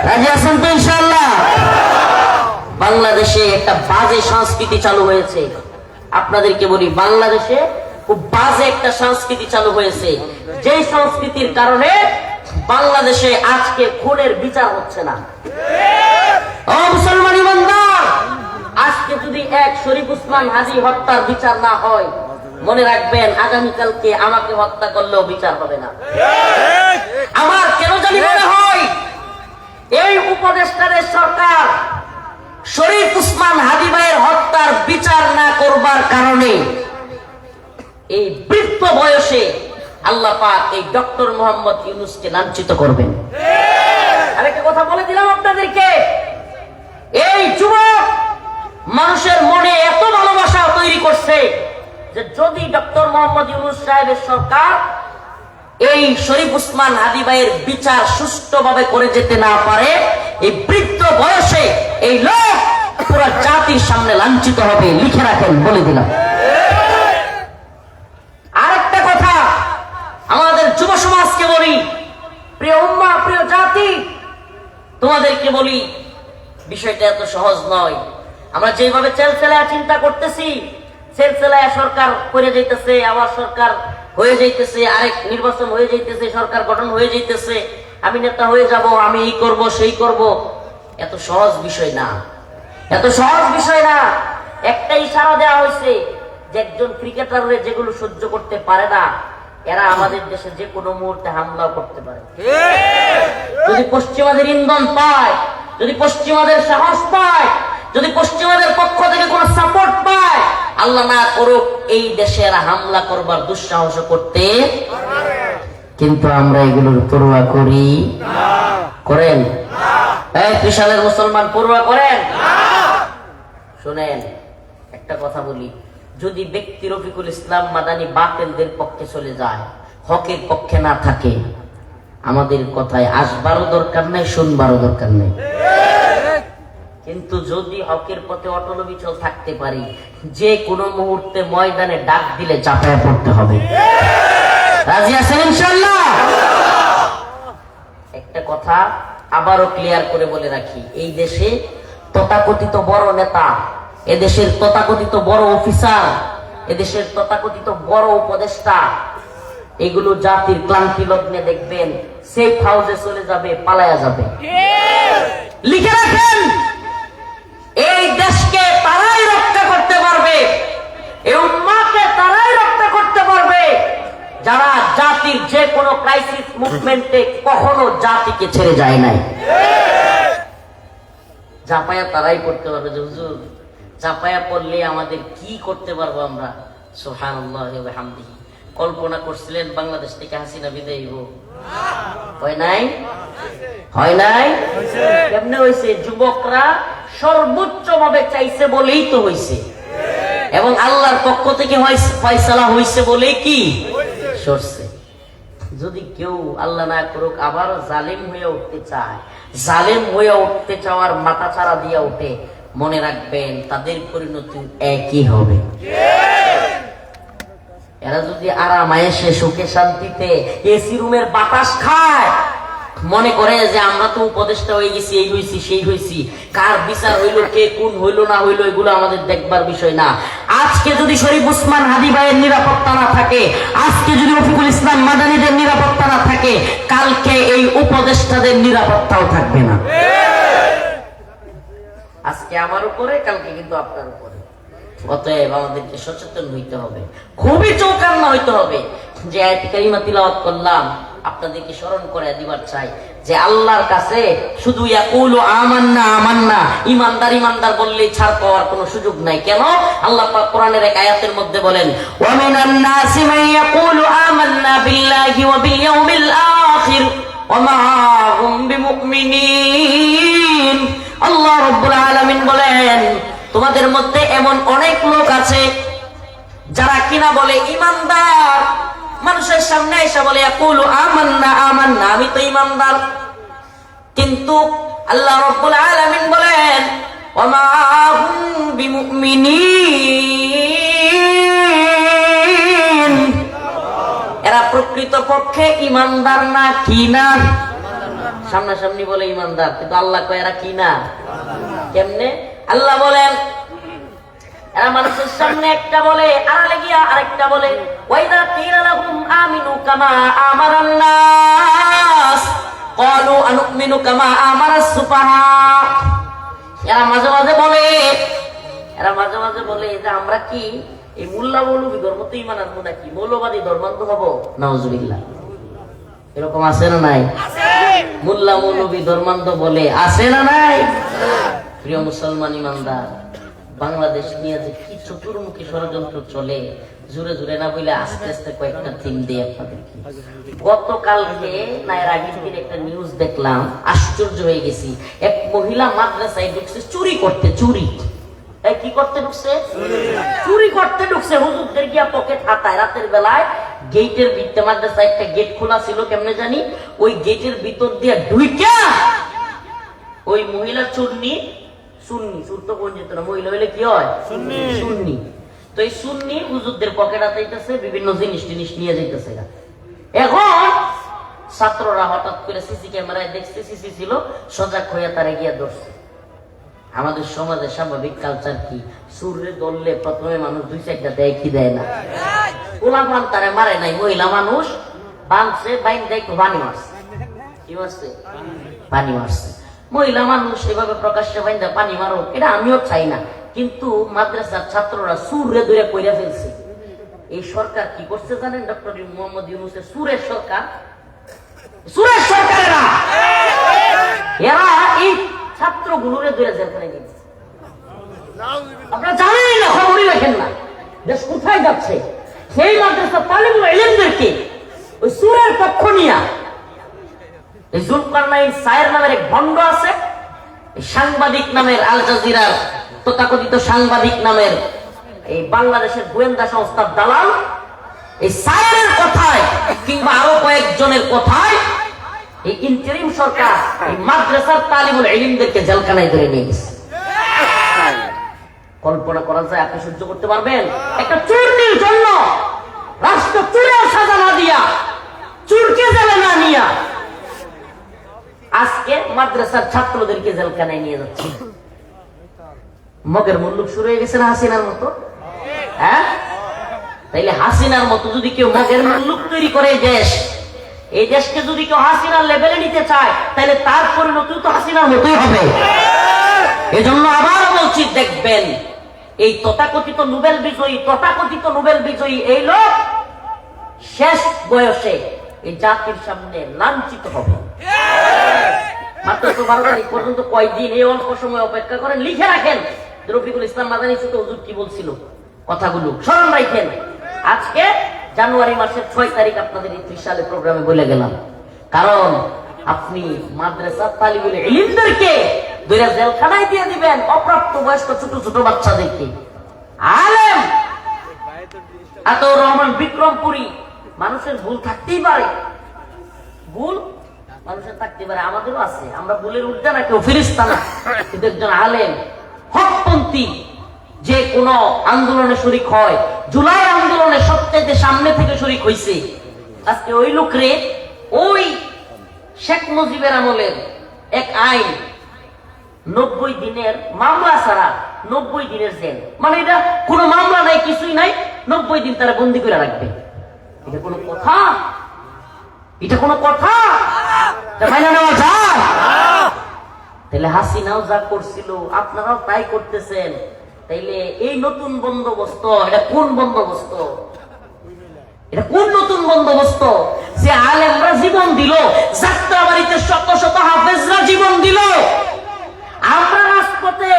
রাজি আছেন তো ইনশাআল্লাহ? বাংলাদেশে একটা বাজে সংস্কৃতি চালু হয়েছে। আপনাদেরকে বলি, বাংলাদেশে খুব বাজে একটা সংস্কৃতি চালু হয়েছে, যে সংস্কৃতির কারণে বাংলাদেশে আজকে খুনের বিচার হচ্ছে না। ও মুসলমান ইমানদার, আজকে যদি এক শরীফ উসমান হাজী হত্যার বিচার না হয়, মনে রাখবেন আগামীকালকে আমাকে হত্যা করলেও বিচার হবে না। আমার কেন জানি মনে হয় এই উপদেষ্টাদের সরকার শরীফ উসমান হাদী ভাইয়ের হত্যার বিচার না করবার কারণে এই বৃদ্ধ বয়সে আল্লাহ পাক এই ডক্টর মোহাম্মদ ইউনূসকে লাঞ্ছিত করবেন। আরেকটা কথা বলে দিলাম আপনাদেরকে, এই যুবক মানুষের মনে এত ভালোবাসা তৈরি করছে যে যদি ডক্টর মোহাম্মদ ইউনূস সাহেবের সরকার এই শরীফ উসমান হাদী ভাইয়ের বিচার সুষ্ঠুভাবে করে যেতে না পারে, এই বৃদ্ধ বয়সে এই লোক পুরো জাতির সামনে লাঞ্ছিত হবে। লিখে রাখেন, বলে দিলাম। আরেকটা কথা আমাদের যুব সমাজকে বলি, প্রিয় উম্মাহ, প্রিয় জাতি, তোমাদেরকে বলি, বিষয়টা এত সহজ নয়। আমরা যেভাবে চেলচেলায় চিন্তা করতেছি, চেলচেলায় সরকার করে যাইতেছে, আবার সরকার হয়ে যাইতেছে, আরেক নির্বাচন হয়ে যাইতেছে, সরকার গঠন হয়ে যাইতেছে, আমি নেতা হয়ে যাব, আমি এই করব সেই করব, এত সহজ বিষয় না, এত সহজ বিষয় না। একটা ইশারা দেওয়া হয়েছে যে একজন ক্রিকেটারের যেগুলো সহ্য করতে পারে না, এরা আমাদের দেশে যে কোনো মুহূর্তে হামলাও করতে পারে। যদি পশ্চিমাদের ইন্ধন পায়, যদি পশ্চিমাদের সাহস পায়, যদি পশ্চিমাদের পক্ষ থেকে কোনো সাপোর্ট পায়, আল্লাহ না করুক এই দেশে এরা হামলা করবার দুঃসাহস করতে। কিন্তু আমরা এগুলোর পরোয়া করি? করেন? এই ত্রিশালের মুসলমান পরোয়া করেন? শুনেন, একটা কথা বলি, যদি ব্যক্তি রফিকুল ইসলাম মাদানী বাতিলদের পক্ষে চলে যায়, হকের পক্ষে না থাকে, আমাদের কথায় আসবারও দরকার নাই, শুনবারও দরকার নেই। কিন্তু যদি হকের পথে অটল বিচল থাকতে পারি, যে কোনো মুহূর্তে ময়দানে ডাক দিলে চাপায় পড়তে হবে। রাজি আছেন ইনশাআল্লাহ? একটা কথা আবারও ক্লিয়ার করে বলে রাখি, এই দেশে তথাকথিত বড় নেতা, এদেশের তথাকথিত বড় অফিসার, এদেশের তথাকথিত বড় উপদেষ্টা, এগুলো জাতির ক্লান্তি লগ্নে দেখবেন সেফ হাউসে চলে যাবে, পালায়া যাবে। লিখে রাখেন, এই দেশকে তারাই রক্ষা করতে পারবে, এই উম্মাহকে তারাই রক্ষা করতে পারবে যারা জাতির যে কোনো ক্রাইসিস মুভমেন্টে কখনো জাতিকে ছেড়ে যায় নাই। চাপায়া তারাই করতে পারবে। যে হুজুর চাপায়া পড়লে আমাদের কি করতে পারবো আমরা? সুবহানাল্লাহি ওয়া বিহামদিহি। কল্পনা করছিলেন বাংলাদেশ থেকে হাসিনা বিদায় হইব? হয় নাই? হয় নাই? কেমনে হয়েছে? যুবকরা সর্বোচ্চ ভাবে চাইছে বলেই তো হয়েছে, এবং আল্লাহর পক্ষ থেকে ফয়সালা হয়েছে বলেই কি সরছে। যদি কেউ আল্লাহ না করুক আবার জালিম হয়ে উঠতে চায়, জালিম হয়ে উঠতে চাওয়ার মাথা ছাড়া দিয়া উঠে, মনে রাখবেন তাদের পরিণতি একই হবে। এরা যদি আরাম আয়েশে সুখে শান্তিতে এসি রুমের বাতাস খায়, মনে করে যে আমরা তো উপদেষ্টা হয়ে গেছি, এই হয়েছি সেই হয়েছি, কার বিচার হইলো, কে কোন হইলো না হইলো, এগুলো আমাদের দেখবার বিষয় না। আজকে যদি শরীফ উসমান হাদী ভাইয়ের নিরাপত্তা না থাকে, আজকে যদি রফিকুল ইসলাম মাদানীদের নিরাপত্তা না থাকে, কালকে এই উপদেষ্টাদের নিরাপত্তাও থাকবে না। আজকে আমার উপরে, কালকে কিন্তু আপনার উপরে। অতএব আমাদেরকে সচেতন হইতে হবে, খুবই চৌকান্না হইতে হবে। যে আয়াত কারিমা তিলাওয়াত করলাম, আপনাদেরকে স্মরণ করে দিবার চাই যে আল্লাহর কাছে শুধু ইয়াকুলু আমান্না আমান্না, ইমানদার ইমানদার বললেই ছাড় পাওয়ার কোনো সুযোগ নাই। কেন? আল্লাহ পাক কোরআনের এক আয়াতের মধ্যে বলেন, ওয়া মিনান নাসি মান ইয়াকুলু আমান্না বিল্লাহি ওয়া বিল ইয়াউমিল আখির ওয়া মা হুম বিমুমিনিন। আল্লাহ রাব্বুল আলামিন বলেন, তোমাদের মধ্যে এমন অনেক লোক আছে যারা কিনা বলে ইমানদার, মানুষের সামনে এসে বলে ইয়াকুলু আমান্না আমান্না, আমি তো ইমানদার, কিন্তু আল্লাহ রাব্বুল আলামিন বলেন ওয়া মা হুম বিমুমিনিন, এরা প্রকৃতপক্ষে ঈমানদার না কি না? সামনাসামনি বলে ঈমানদার, কিন্তু আল্লাহ কয় এরা কি না। কেমনে? আল্লাহ বলেন এরা মানুষের সামনে একটা বলে, আড়ালে গিয়া আরেকটা বলে। ওয়াইদা কিলা লাহুম আমিনু কামা আমারান নাস ক্বালু আনুমিনু কামা আমারাস সুফাহা। এরা মাঝে মাঝে বলে যে আমরা কি এই মোল্লা মৌলবী ধর্ম তো ঈমান আনবো নাকি, মৌলবাদী ধর্মান্ধ হবো? নাউজুবিল্লাহ। এরকম আছে না নাই? মোল্লা মৌলবী ধর্মান্ধ বলে, আছে না নাই? প্রিয় মুসলমান ঈমানদার, বাংলাদেশ নিয়ে যে কি চতুর্মুখী ষড়যন্ত্র চলে, জোরে জোরে না বলে আস্তে আস্তে কয়েকটা থিম দিয়ে আপনাদেরকে। গতকালকে না এর আগের দিন একটা নিউজ দেখলাম, আশ্চর্য হয়ে গেছি। এক মহিলা মাদ্রাসায় ঢুকছে চুরি করতে। কি করতে ঢুকছে? চুরি করতে ঢুকছে। হুজুরদের গিয়া পকেট হাতায় রাতের বেলায়। গেটের ভিতরে মাদ্রাসায় একটা গেট খোলা ছিল, কেমনে জানি, ওই গেটের ভিতর দিয়ে ঢুইকা ওই মহিলা সুন্নি, সুর তো কোন যেত না, মহিলা হইলে কি হয়? সুন্নি। তো এই সুন্নি হুজুরদের পকেট হাতাইতেছে, বিভিন্ন জিনিস নিয়ে যাইতেছে। এখন ছাত্ররা হঠাৎ করে সিসি ক্যামেরায় দেখছে, সিসি ছিল, সজাগ হইয়া তারা গিয়া ধরছে। আমাদের সমাজে স্বাভাবিক কালচার কি, সুরে ধরলে প্রথমে মানুষ দুই চারটা দেয় কি দেয় না? পোলাপান তারে মারে নাই, মহিলা মানুষ বাঁধছে, বাইন দেয় পানি মারছে। কি মারছে? পানি মারছে। মহিলা মানুষ এভাবে প্রকাশ্যে বাইন্দা পানি মারো, এটা আমিও চাই না, কিন্তু মাদ্রাসার ছাত্ররা সুরে ধরে কইরা ফেলছে। এই সরকার কি করছে জানেন? ডক্টর মোহাম্মদ ইউনূসের সুরের সরকার, এরা এই ছাত্রগুলোরে ধরে জেলখানায় দিয়েছে। আপনারা জানেন না, খবরই রাখেন না, দেশ কোথায় যাচ্ছে। সেই মাদ্রাসার তালিবুল ইলমদেরকে ওই সুরের পক্ষ নিয়া জুলকারনাইন সায়ের নামের এক ভণ্ড আছে, সাংবাদিক নামের, আল জাজিরার তথাকথিত সাংবাদিক নামের এই বাংলাদেশের গোয়েন্দা সংস্থার দালাল, এই সায়েরের কথায় কিংবা আরো কয়েকজনের কথায় এই ইন্টারিম সরকার এই মাদ্রাসার তালিবুল ইলমদেরকে জেলখানায় ধরে নিয়ে গেছে। কল্পনা করা যায়? আপনি সহ্য করতে পারবেন? একটা চুরির জন্য রাষ্ট্র চুরের সাজা না দিয়া, চুরকে জেলে না নিয়া, আজকে মাদ্রাসার ছাত্রদেরকে জেলখানায় নিয়ে যাচ্ছে। মগের মুল্লুক শুরু হয়ে গেছে না হাসিনার মতো? হ্যাঁ, তাইলে হাসিনার মতো যদি কেউ মগের মুল্লুক তৈরি করে এই দেশকে যদি কেউ হাসিনার লেভেলে নিতে চায়, তাহলে তার পরিণতি তো হাসিনার মতোই হবে। এজন্য আবার বলছি, দেখবেন এই তথাকথিত নোবেল বিজয়ী এই লোক শেষ বয়সে এই জাতির সামনে লাঞ্ছিত হবে। মাত্র 12 তারিখ পর্যন্ত কয়দিন, এই অল্প সময় অপেক্ষা করেন, লিখে রাখেন। রফিকুল ইসলাম মাদানী ছোট হুজুর কি বলছিল, কথাগুলো স্মরণ রাখেন। আজকে জানুয়ারি মাসের 6 তারিখ আপনাদের 30 সালে প্রোগ্রামে বলে গেলাম, কারণ আপনি মাদ্রাসা তালিবুল ইলমদেরকে দুইটা জেলখানায় দিয়ে দিবেন, অপ্রাপ্ত বয়স্ক ছোট বাচ্চাদেরকে। আলেম আতাউর রহমান বিক্রমপুরী, মানুষের ভুল থাকতেই পারে, ভুল মানুষের থাকতে পারে, আমাদেরও আছে, আমরা ভুলের ঊর্ধ্বে না, কেউ ফেরেশতা না, কিন্তু একজন আলেম হকপন্থী যে কোন আন্দোলনে শরীক হয়, জুলাই আন্দোলনে সবচেয়ে সামনে থেকে শরীক হয়েছে, আজকে ওই লোকরে ওই শেখ মুজিবের আমলের এক আইন 90 দিনের মামলা ছাড়া 90 দিনের জেল, মানে এটা কোনো মামলা নাই, কিছুই নাই, 90 দিন তারা বন্দি করে রাখবে। এটা কোনো কথা? এটা কোনো কথা? মাইনা নেওয়া যায়? তাহলে হাসিনাও যা করছিল আপনারাও তাই করতেছেন। তাইলে এই নতুন বন্দোবস্ত, এটা কোন বন্দোবস্ত? এটা কোন নতুন বন্দোবস্ত? যে আলেমরা জীবন দিল, যাত্রাবাড়িতে শত শত হাফেজরা জীবন দিল, আমরা রাজপথে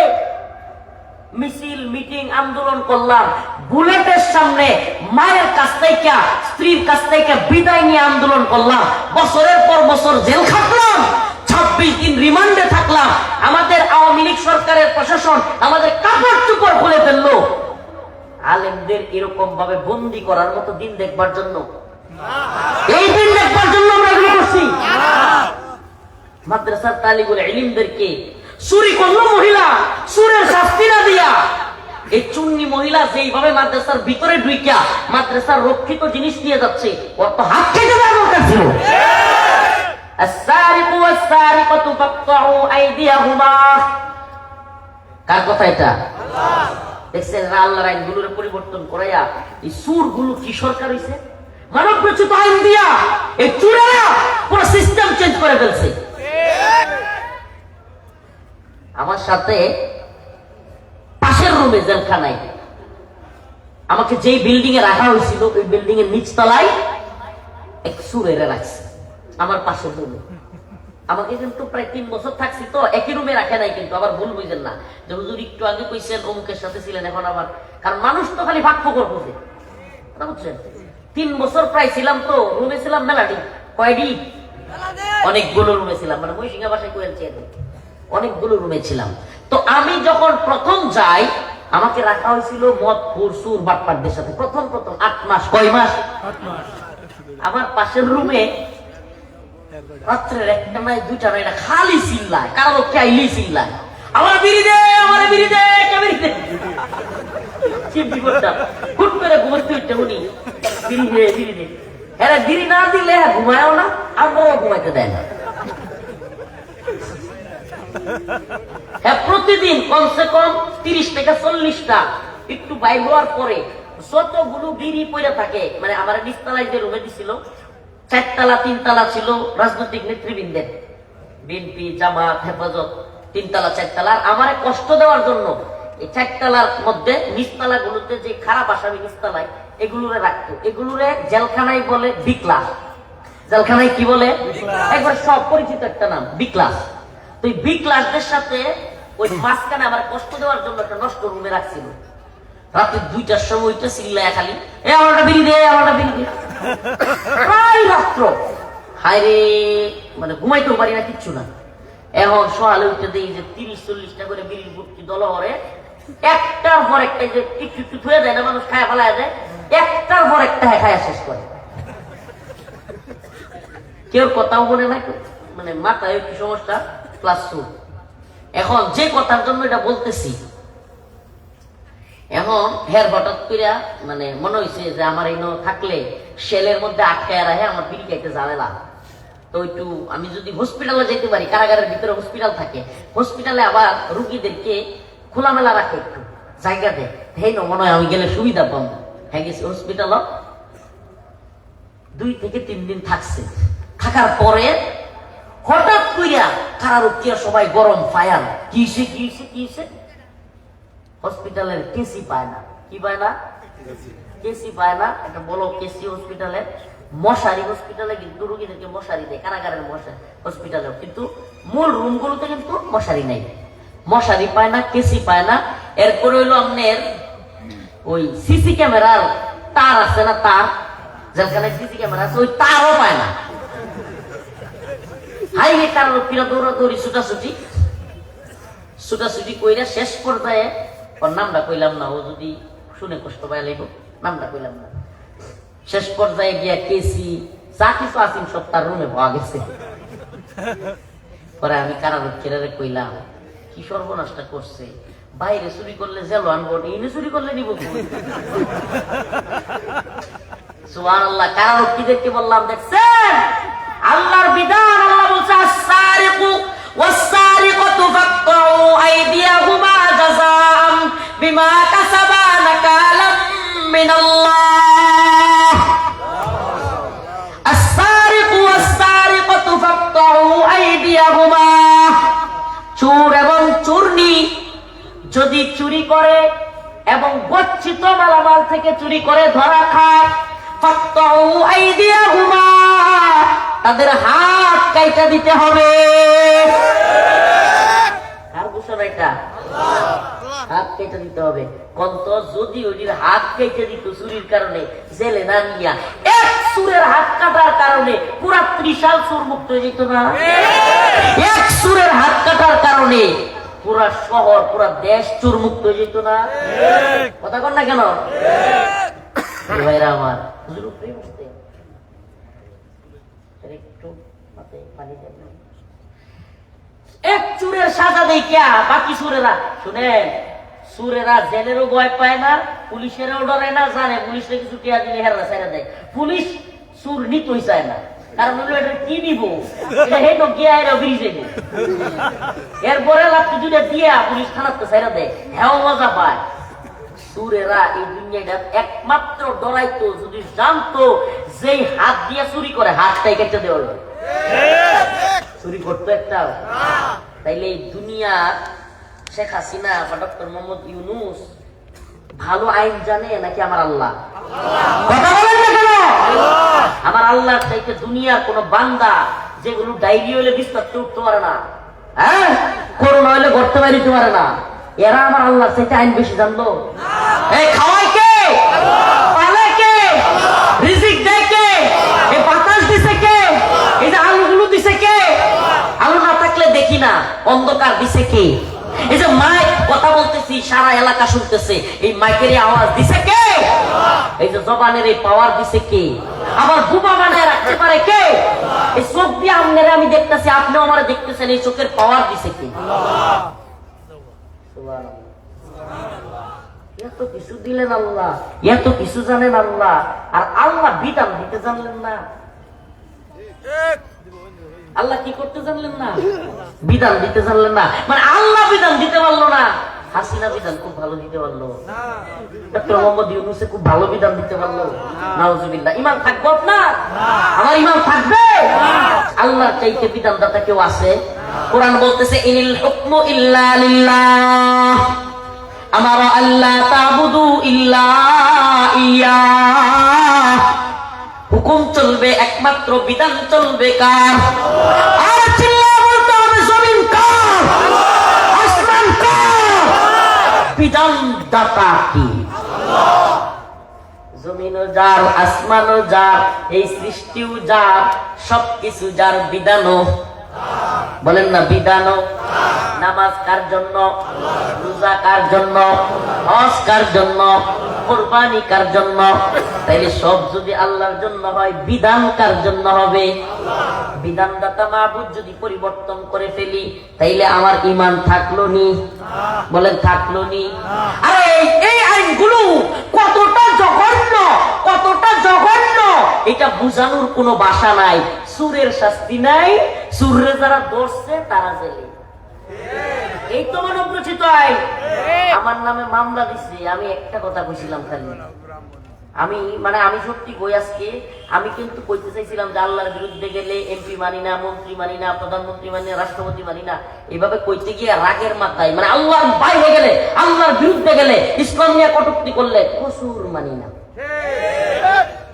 মিছিল, মিটিং, আন্দোলন করলাম, বুলেটের সামনে মায়ের কাছ থেকে, স্ত্রীর কাছ থেকে বিদায় নিয়ে আন্দোলন করলাম, বছরের পর বছর জেল খাটলাম, 26 দিন রিমান্ডে থাকলাম, আমাদের আওয়ামী লীগ সরকারের প্রশাসন আমাদের কাপড় চোপড় খুলে ফেললো। আলেমদের এরকম ভাবে বন্দি করার মতো দিন দেখবার জন্য, এই দিন দেখবার জন্য আমরা এগুলো করছি। মাদ্রাসার তালিবুল ইলমদেরকে চুরি করলো মহিলা, চুরের শাস্তি না দিয়া এই চুন্নি মহিলা যেইভাবে মাদ্রাসার ভিতরে ঢুইকা মাদ্রাসার রক্ষিত জিনিস নিয়ে যাচ্ছে, ওর তো হাত কেটে দেওয়ার দরকার ছিল। আস-সারিকু ওয়াস-সারিকাতু ফাকতাউ আইদিয়াহুমা। কার কথা এটা? আল্লাহ। দেখছেন আল্লাহর আইনগুলোর পরিবর্তন করাইয়া এই চুরগুলো কি সরকার হইছে? মানব রচিত আইন দিয়া এই চুরেরা পুরো সিস্টেম চেঞ্জ করে ফেলছে। আমার সাথে পাশের রুমে জেলখানায় আমাকে যেই বিল্ডিং এ রাখা হয়েছিল ওই বিল্ডিং এর নিচতলায় এক চুরেরা রাখছে আমার পাশের রুমে। আমাকে কিন্তু প্রায় 3 বছর থাকছি তো একই রুমে রাখে নাই, কিন্তু আবার ভুল বুঝেন না যে হুজুর একটু আগে কইছেন অমুকের সাথে ছিলেন, এখন আবার কারণ মানুষ তো খালি ভাগ ফকর বুঝে, বুঝছেন? 3 বছর প্রায় ছিলাম তো রুমে, ছিলাম মেলাডি কয়ডি অনেকগুলো রুমে ছিলাম, মানে মহিষিংহা ভাষায় কয়েছে অনেকগুলো রুমে ছিলাম। তো আমি যখন প্রথম যাই আমাকে রাখা হয়েছিল মদপুর সুর বাটপারদের সাথে, প্রথম 8 মাস। কয় মাস? 8 মাস। আমার পাশের রুমে রাত্রের 1টা নাই 2টা নাই খালি চিল্লায়, কারো চাইলেই চিল্লায়, আমার বিড়ি দে, আমার বিড়ি দে, কে বিড়ি দে। কি বিপদটা, হুট করে ঘুমাতে উঠতে উনি বিড়ি দে, বিড়ি দে। এরা বিড়ি না দিলে ঘুমায়ও না, আমরাও ঘুমাইতে দেয় না। হ্যাঁ, প্রতিদিন কমসে কম 30 থেকে 40টা একটু বাইর হওয়ার পরে যতগুলো বিড়ি পড়ে থাকে, মানে আমার নিচতলায় যে রুমে দিছিল 4 তলা 3 তলা ছিল রাজনৈতিক নেতৃবৃন্দের, বিএনপি জামাত হেফাজত 3 তলা 4 তলা, আমারে কষ্ট দেওয়ার জন্য এই 4 তলার মধ্যে নিচতলা গুলোতে যে খারাপ আসামি নিচতলায় এগুলোরে রাখতো। এগুলোরে জেলখানায় বলে বি ক্লাস। জেলখানায় কি বলে? একবার সব পরিচিত একটা নাম, বি ক্লাস। তো এই বি ক্লাসদের সাথে ওই মাঝখানে আমার কষ্ট দেওয়ার জন্য একটা নষ্ট রুমে রাখছিল। রাতে 2টার সময় ওইটা চিল্লায় খালি, এ আমারটা বিড়ি দে, আমারটা বিড়ি দে। প্রায় রাত্র, হায় রে, মানে ঘুমাইতেও পারি না, কিচ্ছু না। এখন সকালে উঠে দিই যে 30-40টা করে বিড়ির বুটকি দলহরে একটার পর একটা, যে একটু একটু থুয়ে দেয় না মানুষ, খায় ফেলায় দেয়, একটার পর একটা খায়া শেষ করে। কেউ কথাও বলে না, মানে মাথায় কি সমস্যা, প্লাস সুর। এখন যে কথার জন্য এটা বলতেছি, এখন হের হঠাৎ করে মানে মনে হয়েছে যে আমার এই থাকলে সেলের মধ্যে আটকায় রাখে, আমার বিড়ি খাইতে ঝামেলা। তো একটু আমি যদি হসপিটালে যেতে পারি, কারাগারের ভিতরে হসপিটাল থাকে, হসপিটালে আবার রুগীদেরকে খোলামেলা রাখে, একটু জায়গা দেয়, হেই না মনে হয় আমি গেলে সুবিধা পাবো। হ্যাঁ গেছি হসপিটাল, 2 থেকে 3 দিন থাকছে। থাকার পরে হঠাৎ কইরা কারারক্ষীরা সবাই গরম ফায়ার, কিসে কিসে কিসে হসপিটালের কেসি পায় না। কি পায় না? কেসি পায় না। একটা বলো কেসি হসপিটালে, মশারি হসপিটালে কিন্তু রোগীদেরকে মশারি দেয়, কারাগারের মশারি হসপিটালে, কিন্তু মূল রুমগুলোতে কিন্তু মশারি নাই, মশারি পায় না, কেসি পায় না। এরপরে হইলো আপনার ওই সিসি ক্যামেরার তার আছে না, তার যেখানে সিসি ক্যামেরা আছে ওই তারও পায় না। হাইরে কারারক্ষীরা দৌড়াদৌড়ি ছুটাছুটি কইরা শেষ পর্যায়ে ওর নামটা কইলাম না, ও যদি শুনে কষ্ট পায় লাগব, নামটা কইলাম না। শেষ পর্যায়ে গিয়া কেসি যা কিছু আসিন সব তার রুমে পাওয়া গেছে। পরে আমি কারারক্ষীরা কইলাম, কি সর্বনাশটা করছে, বাইরে চুরি করলে জেল আনবো, ইনে চুরি করলে নিব। সুবহানাল্লাহ। কারারক্ষীদেরকে বললাম, দেখছেন আল্লাহর বিধান, আল্লাহ বলছে আস-সারিকু ওয়াস-সারিকাতু ফাকতাউ আইদিয়াহুমা জাযাআন বিমা কাসাবা নাকালাম মিনাল্লাহ। আস-সারিকু ওয়াস-সারিকাতু ফাকতাউ আইদিয়াহুমা। চোর এবং চোরনি যদি চুরি করে এবং গচ্ছিত মালামাল থেকে চুরি করে ধরা খায়, ফাকতাউ আইদিয়াহুমা, তাদের হাত কাইটা দিতে হবে। কার ঘোষণা এটা? হাত কেটে দিতে হবে। কন্ত যদি ওইটির হাত কেটে দিত চুরির কারণে জেলে না নিয়া, এক চুরের হাত কাটার কারণে পুরা ত্রিশাল চোর মুক্ত হয়ে যেত না? এক চুরের হাত কাটার কারণে পুরা শহর, পুরা দেশ চোর মুক্ত হয়ে যেত না? কথা কন না কেন ভাইরা আমার? হুজুর প্রেম করতে একটু পানি দেন। এক চুরের সাজা দেই কে বাকি সুরেরা? শুনেন, সুরেরা জেলেরও ভয় পায় না, পুলিশেরও ডরে না, জানে পুলিশে কিছু টিয়া দিলে হেরা ছেড়ে দেয়। পুলিশ সুর নিতেই চায় না, কারণ এটা কি নিব, এটা হেঁটো গিয়া এরা ব্রিজে নিব। এরপরে লাঠি দুটা দিয়া পুলিশ থানাতে ছেড়ে দেয়, হ্যাঁ মজা পায়। সুরেরা এই দুনিয়াটা একমাত্র ডরাইতো যদি জানতো যেই হাত দিয়া চুরি করে হাতটাই কেটে দেওয়া হবে। চুরি করতো একটা। তাইলে এই দুনিয়া শেখ হাসিনা বা ডক্টর মোহাম্মদ ইউনূস ভালো আইন জানে নাকি আমার আল্লাহ? কথা বলেন না কেন? আমার আল্লাহর চাইতে দুনিয়ার কোন বান্দা যেগুলো ডায়রি হইলে বিস্তার উঠতে পারে না, হ্যাঁ, করোনা হইলে ঘরতে বাইরে দিতে পারে না, এরা আমার আল্লাহর চাইতে আইন বেশি জানলো। এই খাওয়াই কে, পালে কে, রিজিক দেয় কে, এই বাতাস দিছে কে, এই যে আলুগুলো দিছে কে, আলু না থাকলে দেখি না, অন্ধকার দিছে কে, এই যে মাইক কথা বলতেছি সারা এলাকা শুনতেছে, এই মাইকের আওয়াজ দিছে কে, এই যে জবানের এই পাওয়ার দিছে কে, আমার বুবা বানায় রাখতে পারে কে, এই চোখ দিয়ে আপনারা আমি দেখতেছি, আপনিও আমার দেখতেছেন, এই চোখের পাওয়ার দিছে কে? এত কিছু দিলেন আল্লাহ, এত কিছু জানেন আল্লাহ, আর আল্লাহ বিধান দিতে জানলেন না। আল্লাহ কি করতে জানলেন না? বিধান দিতে জানলেন না। মানে আল্লাহ বিধান দিতে পারলো না, হাসিনা বিধান খুব ভালো দিতে পারলো, ডক্টর মোহাম্মদ ইউনূসে খুব ভালো বিধান দিতে পারলো। নাউজুবিল্লাহ। ইমান থাকবো আপনার? আমার ইমান থাকবে? আল্লাহর চাইতে বিধানদাতা কেউ আছে? কোরআন বলতেছে ইনিল হুকমু ইল্লা লিল্লাহ, আমার আল্লাহ তাবুদু ইল্লা ইয়্যাহ। হুকুম চলবে একমাত্র, বিধান চলবে কার? আর চিল্লায়ে বলতে হবে জমিন কার, আসমান কার, বিধানদাতা কি? জমিনও যার, আসমানও যার, এই সৃষ্টিও যার, সবকিছু যার, বিধানও বলেন না বিধানও। নামাজ কার জন্য, রোজা কার জন্য, হজ কার জন্য, কুরবানি কার জন্য? তাইলে সব যদি আল্লাহর জন্য হয়, বিধান কার জন্য হবে? বিধানদাতা মাবুদ যদি পরিবর্তন করে ফেলি, তাইলে আমার ঈমান থাকলো নি? বলেন থাকলো নি? আরে এই আইনগুলো কতটা জঘন্য, কতটা জঘন্য, এটা বুঝানোর কোনো ভাষা নাই। সুরের শাস্তি নাই, সুরে যারা ধরছে তারা জেলে। এই তো মানবরচিত আইন। আমার নামে মামলা দিছে, আমি একটা কথা কইছিলাম খালি, আমি সত্যি কই আজকে, আমি কিন্তু কইতে চাইছিলাম যে আল্লাহর বিরুদ্ধে গেলে এমপি মানি না, মন্ত্রী মানি না, প্রধানমন্ত্রী মানি না, রাষ্ট্রপতি মানি না, এইভাবে কইতে গিয়ে রাগের মাথায়, মানে আল্লাহর বাইরে গেলে, আল্লাহর বিরুদ্ধে গেলে, ইসলাম নিয়ে কটূক্তি করলে কসুর মানি না।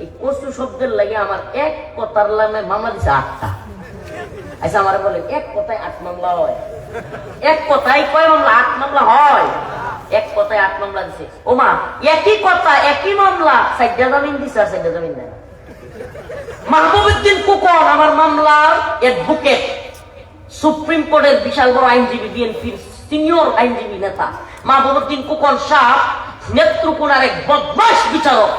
এই কসু শব্দের লাগে আমার এক কথার নামে মামলা দিছে 8টা। আচ্ছা আমার বলেন, এক কথায় 8 মামলা হয়? এক কথায় কয় মামলা? 8 মামলা হয়। এক কথায় 8 মামলা দিছে। ও মা, একই কথা একই মামলা 4টা জামিন দিছে, আর 4টা জামিন দেয় না। মাহবুবউদ্দিন কুকন আমার মামলার অ্যাডভোকেট, সুপ্রিম কোর্টের বিশাল বড় আইনজীবী, বিএনপির সিনিয়র আইনজীবী নেতা মাহবুবউদ্দিন কুকন সাহেব নেত্রকোনার এক বদমাশ বিচারক,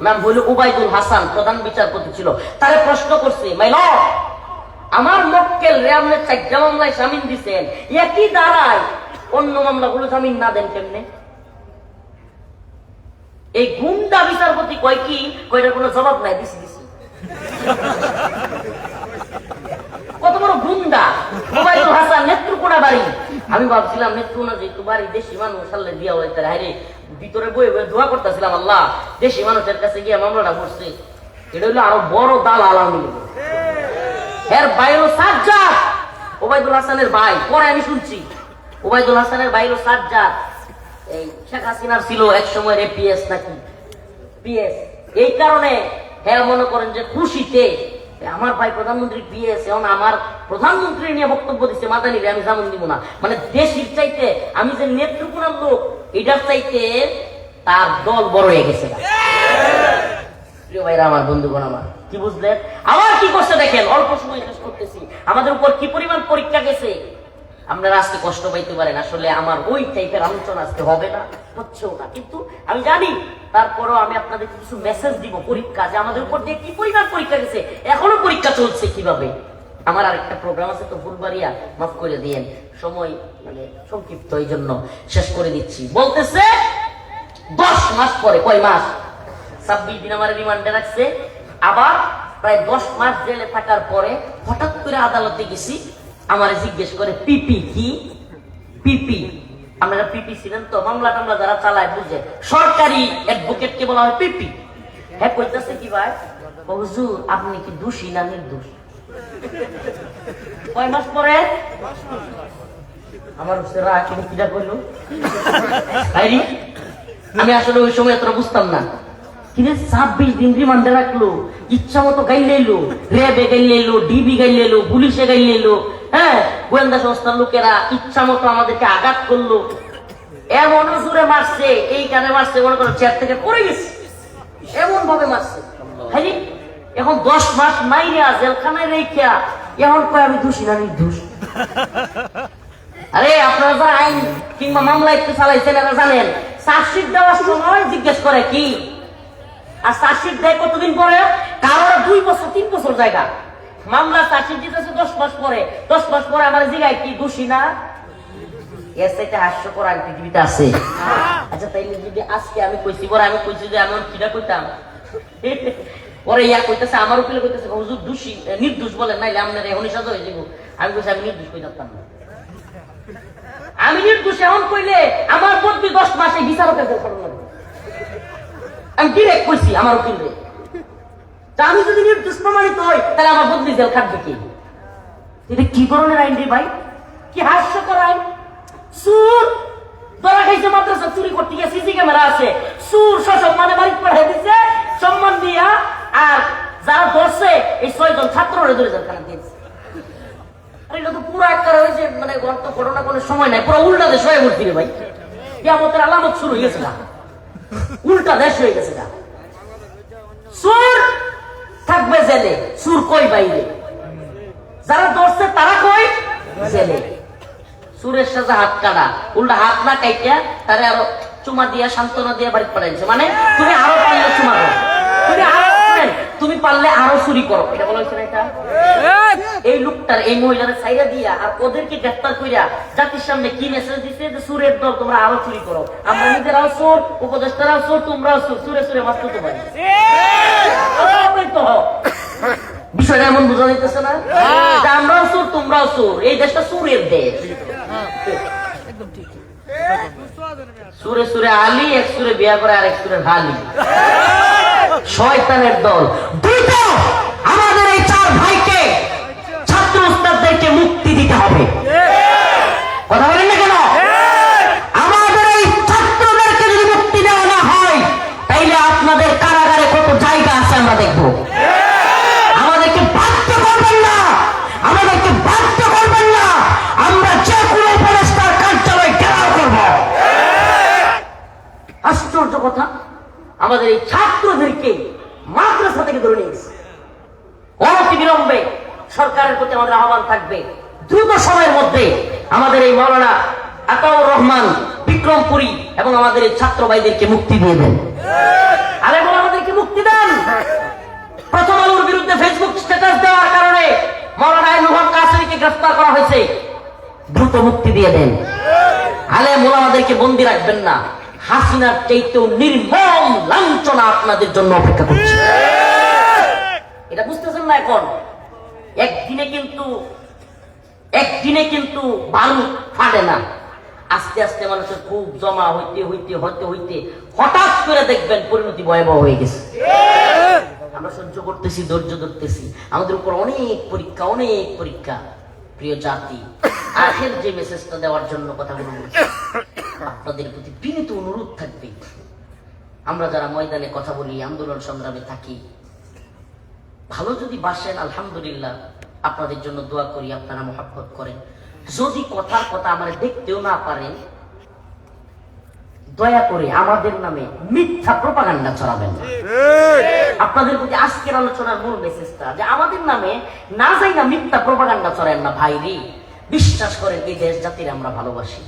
নাম হইল উবাইদুল হাসান, প্রধান বিচারপতি ছিল। তারে প্রশ্ন করছে, মাই লর্ড, আমার মক্কেল রে আপনি 4টা মামলায় জামিন দিচ্ছেন, একই দ্বারায় অন্য মামলাগুলো জামিন না দেন কেমনে? এই গুন্ডা বিচারপতি কয় কি, কয়টার কোনো জবাব নাই, দিছি দিছি। কত বড় গুন্ডা! উবাইদুল হাসান, নেত্রকোনা বাড়ি। আমি ভাবছিলাম নেত্রকোনা যেহেতু বাড়ি, দেশি মানুষ আল্লাহ দিয়া হইতে হারে, ভিতরে বয়ে বয়ে দোয়া করতেছিলাম, আল্লাহ দেশি মানুষের কাছে গিয়ে মামলাটা করছে, এটা হইলো আরো বড় দাল আলামী। এর বাইরে সাজ্জাদ, ওবায়দুল হাসানের ভাই, পরে আমি শুনছি ওবায়দুল হাসানের ভাই হলো সাজ্জাদ, এই শেখ হাসিনার ছিল এক সময় এপিএস নাকি পিএস। এই কারণে হ্যাঁ মনে করেন যে খুশিতে আমার ভাই প্রধানমন্ত্রী পিএস, এখন আমার প্রধানমন্ত্রী নিয়ে বক্তব্য দিচ্ছে, মাদানি রে আমি জামিন দিব না। মানে দেশের চাইতে আমি যে নেত্রকোনার লোক, এটার চাইতে তার দল বড় হয়ে গেছে। প্রিয় ভাইরা আমার, বন্ধুগণ আমার, কি বুঝলেন? আবার কি করছে দেখেন, অল্প সময় শেষ করতেছি, আমাদের উপর কি পরিমাণ পরীক্ষা গেছে। আপনারা আজকে কষ্ট পাইতে পারেন, আসলে আমার ওই টাইপের আলোচনা আজকে হবে না, হচ্ছেও না, কিন্তু আমি জানি, তারপরও আমি আপনাদের কিছু মেসেজ দিব পরীক্ষা, যে আমাদের উপর দিয়ে কি পরিমাণ পরীক্ষা গেছে, এখনো পরীক্ষা চলছে কিভাবে। আমার আরেকটা প্রোগ্রাম আছে তো ফুলবাড়িয়া, মাফ করে দিয়েন, সময় মানে সংক্ষিপ্ত, এই জন্য শেষ করে দিচ্ছি। বলতেছে 10 মাস পরে, কয় মাস, 26 দিন আমার রিমান্ডে রাখছে। আবার প্রায় 10 মাস জেলে থাকার পরে হঠাৎ করে আদালতে গেছি, আমার জিজ্ঞেস করে পিপি কি, পিপি আপনারা পিপি ছিলেন তো, মামলা টামলা যারা চালায় বুঝে, সরকারি অ্যাডভোকেট কে বলা হয় পিপি। হ্যাঁ কইতাছে কি ভাই, হুজুর আপনি কি দোষী না নির্দোষ? কয় মাস পরে আমার কিটা করলো, আমি আসলে ওই সময় এতটা বুঝতাম না। কিন্তু 26 দিন রিমান্ডে রাখলো, ইচ্ছা মতো গাইলে এলো, র্যাবে গাইলে এলো, ডিবি গাইলে এলো, পুলিশে গাইলে এলো, হ্যাঁ গোয়েন্দা সংস্থার লোকেরা ইচ্ছা মতো আমাদেরকে আঘাত করলো, এমন জোরে মারছে, এই কানে মারছে মনে করো চেয়ার থেকে পড়ে গেছে, এমন ভাবে মারছে। হ্যাঁ এখন 10 মাস মাইরা জেলখানায় রেখা এখন কয় আমি দোষী না নির্দোষ? আরে আপনারা যারা আইন কিংবা মামলা একটু চালাইছেন এরা জানেন, চার্জশিট দেওয়ার সময় জিজ্ঞেস করে কি, আর চার্জশিট দেয় কতদিন পরে, কারোর 2 বছর 3 বছর জায়গা, মামলা চার্জশিট দিতেছে 10 মাস পরে। 10 মাস পরে আমার জিগায় কি দোষী না? এর সাথে হাস্যকর আর পৃথিবীতে আছে? আচ্ছা তাইলে যদি আজকে আমি কইছি, পরে আমি কইছি যে আমি কিটা কইতাম, পরে ইয়া কইতেছে আমার উকিলে কইতেছে হুজুর দোষী নির্দোষ বলেন, নাইলে আপনার এখনই সাজা হয়ে যাবো। আমি কইছি আমি নির্দোষ কইতাম না, আমি নির্দোষ এমন কইলে আমার বদলি 10 মাসে বিচারকের দরকার লাগবে। আমি ডিরেক্ট কইছি আমার উকিলে, আমি যদি নির্দোষ প্রমাণিত হই তাহলে আমার বদলি জেল খাটবে কি? এটা কি ধরনের আইন রে ভাই, কি হাস্যকর আইন! সুর ধরা খাইছে, মাদ্রাসা চুরি করতে গিয়ে সিসি ক্যামেরা আছে, সুর সসম্মানে বাড়ি পাঠাই দিচ্ছে সম্মান দিয়া, আর যারা ধরছে এই 6 জন ছাত্ররে ধরে জেলখানা দিয়েছে। এটা তো পুরো একটা হয়েছে, মানে ঘটনা কোনো সময় নাই, পুরো উল্টা দেশ হয়ে উঠছি রে ভাই, কিয়ামতের আলামত শুরু হয়ে গেছে না, উল্টা দেশ হয়ে গেছে না। সুর থাকবে জেলে, সুর কই বাইরে, যারা ধরছে তারা কই জেলে। সুরের সাথে হাত কাটা, উল্টা হাত না কাইটা তারে আরো চুমা দিয়া সান্ত্বনা দিয়া বাড়ি পাঠাইছে, মানে তুমি আরো পারলে চুমা করো, তুমি আরো তুমি পারলে আরো চুরি করো, এটা বলা হয়েছে না? এটা এই লোকটার এই মহিলার ছাইরা দিয়া আর ওদেরকে গ্রেফতার কইরা জাতির সামনে কি মেসেজ দিছে যে সুরের দল তোমরা আরো চুরি করো, আমরা নিজেরাও চোর, উপদেষ্টারাও চোর, তোমরাও চোর, সুরে সুরে মাছ করতে পারি। বিষয়টা এমন বোঝা যাইতেছে না যে আমরাও চোর তোমরাও চোর, এই দেশটা চোরের দেশ। সুরে সুরে আলী, এক সুরে বিয়া করে আর এক সুরে হালি, শয়তানের দল। দুইটা আমাদের এই 4 ভাইকে, ছাত্র উস্তাদদেরকে মুক্তি দিতে হবে। কথা বলেন না কেন? আমাদের এই ছাত্রদেরকে যদি মুক্তি দেওয়া না হয় তাইলে আপনাদের কারাগারে কত জায়গা আছে আমরা দেখব। আমাদেরকে বাধ্য করবেন না, আমাদেরকে বাধ্য করবেন না, আমরা যে কোনো উপদেষ্টার কার্যালয় ঘেরাও করব। আশ্চর্য কথা, আমাদের এই ছাত্রদেরকে মাদ্রাসা থেকে ধরে নিয়ে গেছে। অনতিবিলম্বে সরকারের প্রতি আমাদের আহ্বান থাকবে, দ্রুত সময়ের মধ্যে আমাদের এই মাওলানা আতাউর রহমান বিক্রমপুরী এবং আমাদের এই ছাত্র ভাইদেরকে মুক্তি দিয়ে দেন। আরে বলে আমাদেরকে মুক্তি দেন। প্রথম আলোর বিরুদ্ধে ফেসবুক স্ট্যাটাস দেওয়ার কারণে মাওলানা আইনুল কাসেরীকে গ্রেফতার করা হয়েছে, দ্রুত মুক্তি দিয়ে দেন। আলেম ওলামাদেরকে বন্দী রাখবেন না, হাসিনার চাইতেও নির্মম লাঞ্ছনা আপনাদের জন্য অপেক্ষা করছে। এটা বুঝতেছেন না? এখন একদিনে কিন্তু বারুদ ফাটে না, আস্তে আস্তে মানুষের খুব জমা হইতে হইতে হইতে হইতে হঠাৎ করে দেখবেন পরিণতি ভয়াবহ হয়ে গেছে। আমরা সহ্য করতেছি, ধৈর্য ধরতেছি, আমাদের উপর অনেক পরীক্ষা, অনেক পরীক্ষা। প্রিয় জাতি, আখের যে মেসেজটা দেওয়ার জন্য কথাগুলো বলছি, আপনাদের প্রতি বিনীত অনুরোধ থাকবে, আমরা যারা ময়দানে কথা বলি, আন্দোলন সংগ্রামে থাকি, ভালো যদি বাসেন আলহামদুলিল্লাহ, আপনাদের জন্য দোয়া করি, আপনারা মহব্বত করেন। যদি কথার কথা আমার দেখতেও না পারেন, দয়া করে আমাদের নামে মিথ্যা প্রপাগান্ডা ছড়াবেন না। আপনাদের প্রতি আজকের আলোচনার মূল মেসেজটা যে আমাদের নামে না যাই না মিথ্যা প্রপাগান্ডা ছড়াবেন না। ভাইরি, বিশ্বাস করেন এই দেশ জাতির আমরা ভালোবাসি,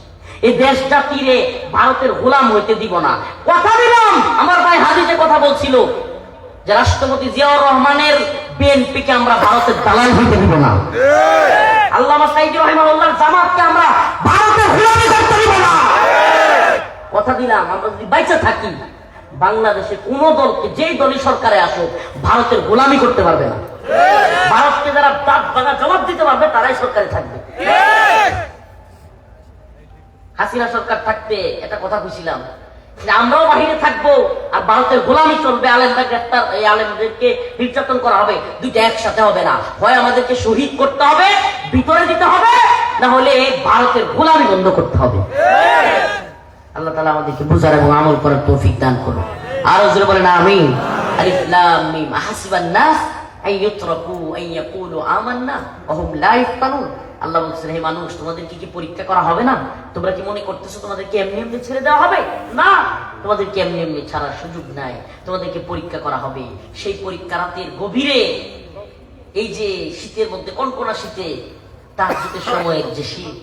এই দেশ জাতিরে ভারতের গোলাম হইতে দিব না। কথা দিলাম, আমার ভাই হাদিসে কথা বলছিল, যে রাষ্ট্রপতি জিয়াউর রহমানের বিএনপিকে আমরা ভারতের দালাল হইতে দিব না, আল্লামা সাইদি রাহিমাহুল্লাহর জামাতকে আমরা ভারতের গোলামি করতে দিব না। কথা দিলাম, আমরা যদি বাইচা থাকি বাংলাদেশে কোন দলকে, যেই দলই সরকারে আসুক, ভারতের গোলামি করতে পারবে না। ভারতকে যারা দাঁত ভাঙা জবাব দিতে পারবে তারাই সরকারে থাকবে। হাসিনা সরকার থাকতে এটা কথা বুঝছিলাম যে আমরাও বাহিরে থাকবো আর ভারতের গোলামি চলবে, আলেমরা গ্রেফতার, এই আলেমদেরকে নির্যাতন করা হবে, দুইটা একসাথে হবে না। হয় আমাদেরকে শহীদ করতে হবে, ভিতরে দিতে হবে, না হলে ভারতের গোলামি বন্ধ করতে হবে। আল্লাহ তাআলা আমাদেরকে বুঝার এবং আমল করার তৌফিক দান করুন। আর জোরে বলেন আমিন। আলিফ লাম মিম। আহাসিবান নাস আন ইউতরাকু আন ইয়াকুলু আমান্না ওয়া হুম লা ইফতানুন। আল্লাহ বলছেন, হে মানুষ, তোমাদেরকে কি পরীক্ষা করা হবে না? তোমরা কি মনে করতেছো তোমাদেরকে এমনি এমনি ছেড়ে দেওয়া হবে? না, তোমাদেরকে এমনি এমনি ছাড়ার সুযোগ নাই, তোমাদেরকে পরীক্ষা করা হবে। সেই পরীক্ষা রাতের গভীরে, এই যে শীতের মধ্যে, কনকনা শীতে, তাহাজ্জুদের সময়ের যে শীত,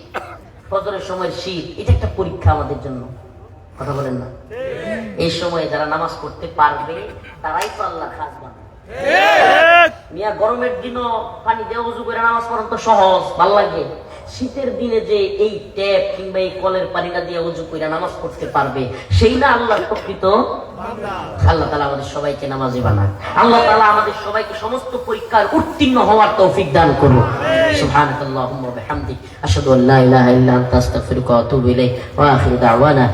ফজরের সময়ের শীত, এটা একটা পরীক্ষা আমাদের জন্য। কথা বলেন না? এই সময়ে যারা নামাজ পড়তে পারবে তারাই তো আল্লাহ খাস বানাবে। মিয়া গরমের দিনও পানি দিয়ে ওযু করে নামাজ পড়ানো তো সহজ, ভাল লাগে। শীতের দিনে যে এই ট্যাপ কিংবা এই কলের পানিটা দিয়ে ওযু করে নামাজ পড়তে পারবে, সেই না আল্লাহর প্রকৃত বান্দা। আল্লাহ তাআলা আমাদের সবাইকে নামাজি বানান। আল্লাহ তাআলা আমাদের সবাইকে সমস্ত পরীক্ষার উত্তীর্ণ হওয়ার তৌফিক দান করুন। সুবহানাকাল্লাহুম্মা ওয়া বিহামদিক, আশহাদু আল্লা ইলাহা ইল্লা আনতা, আস্তাগফিরুকা ওয়া আতুবু ইলাইক, ওয়া আখিরু দাওয়ানা।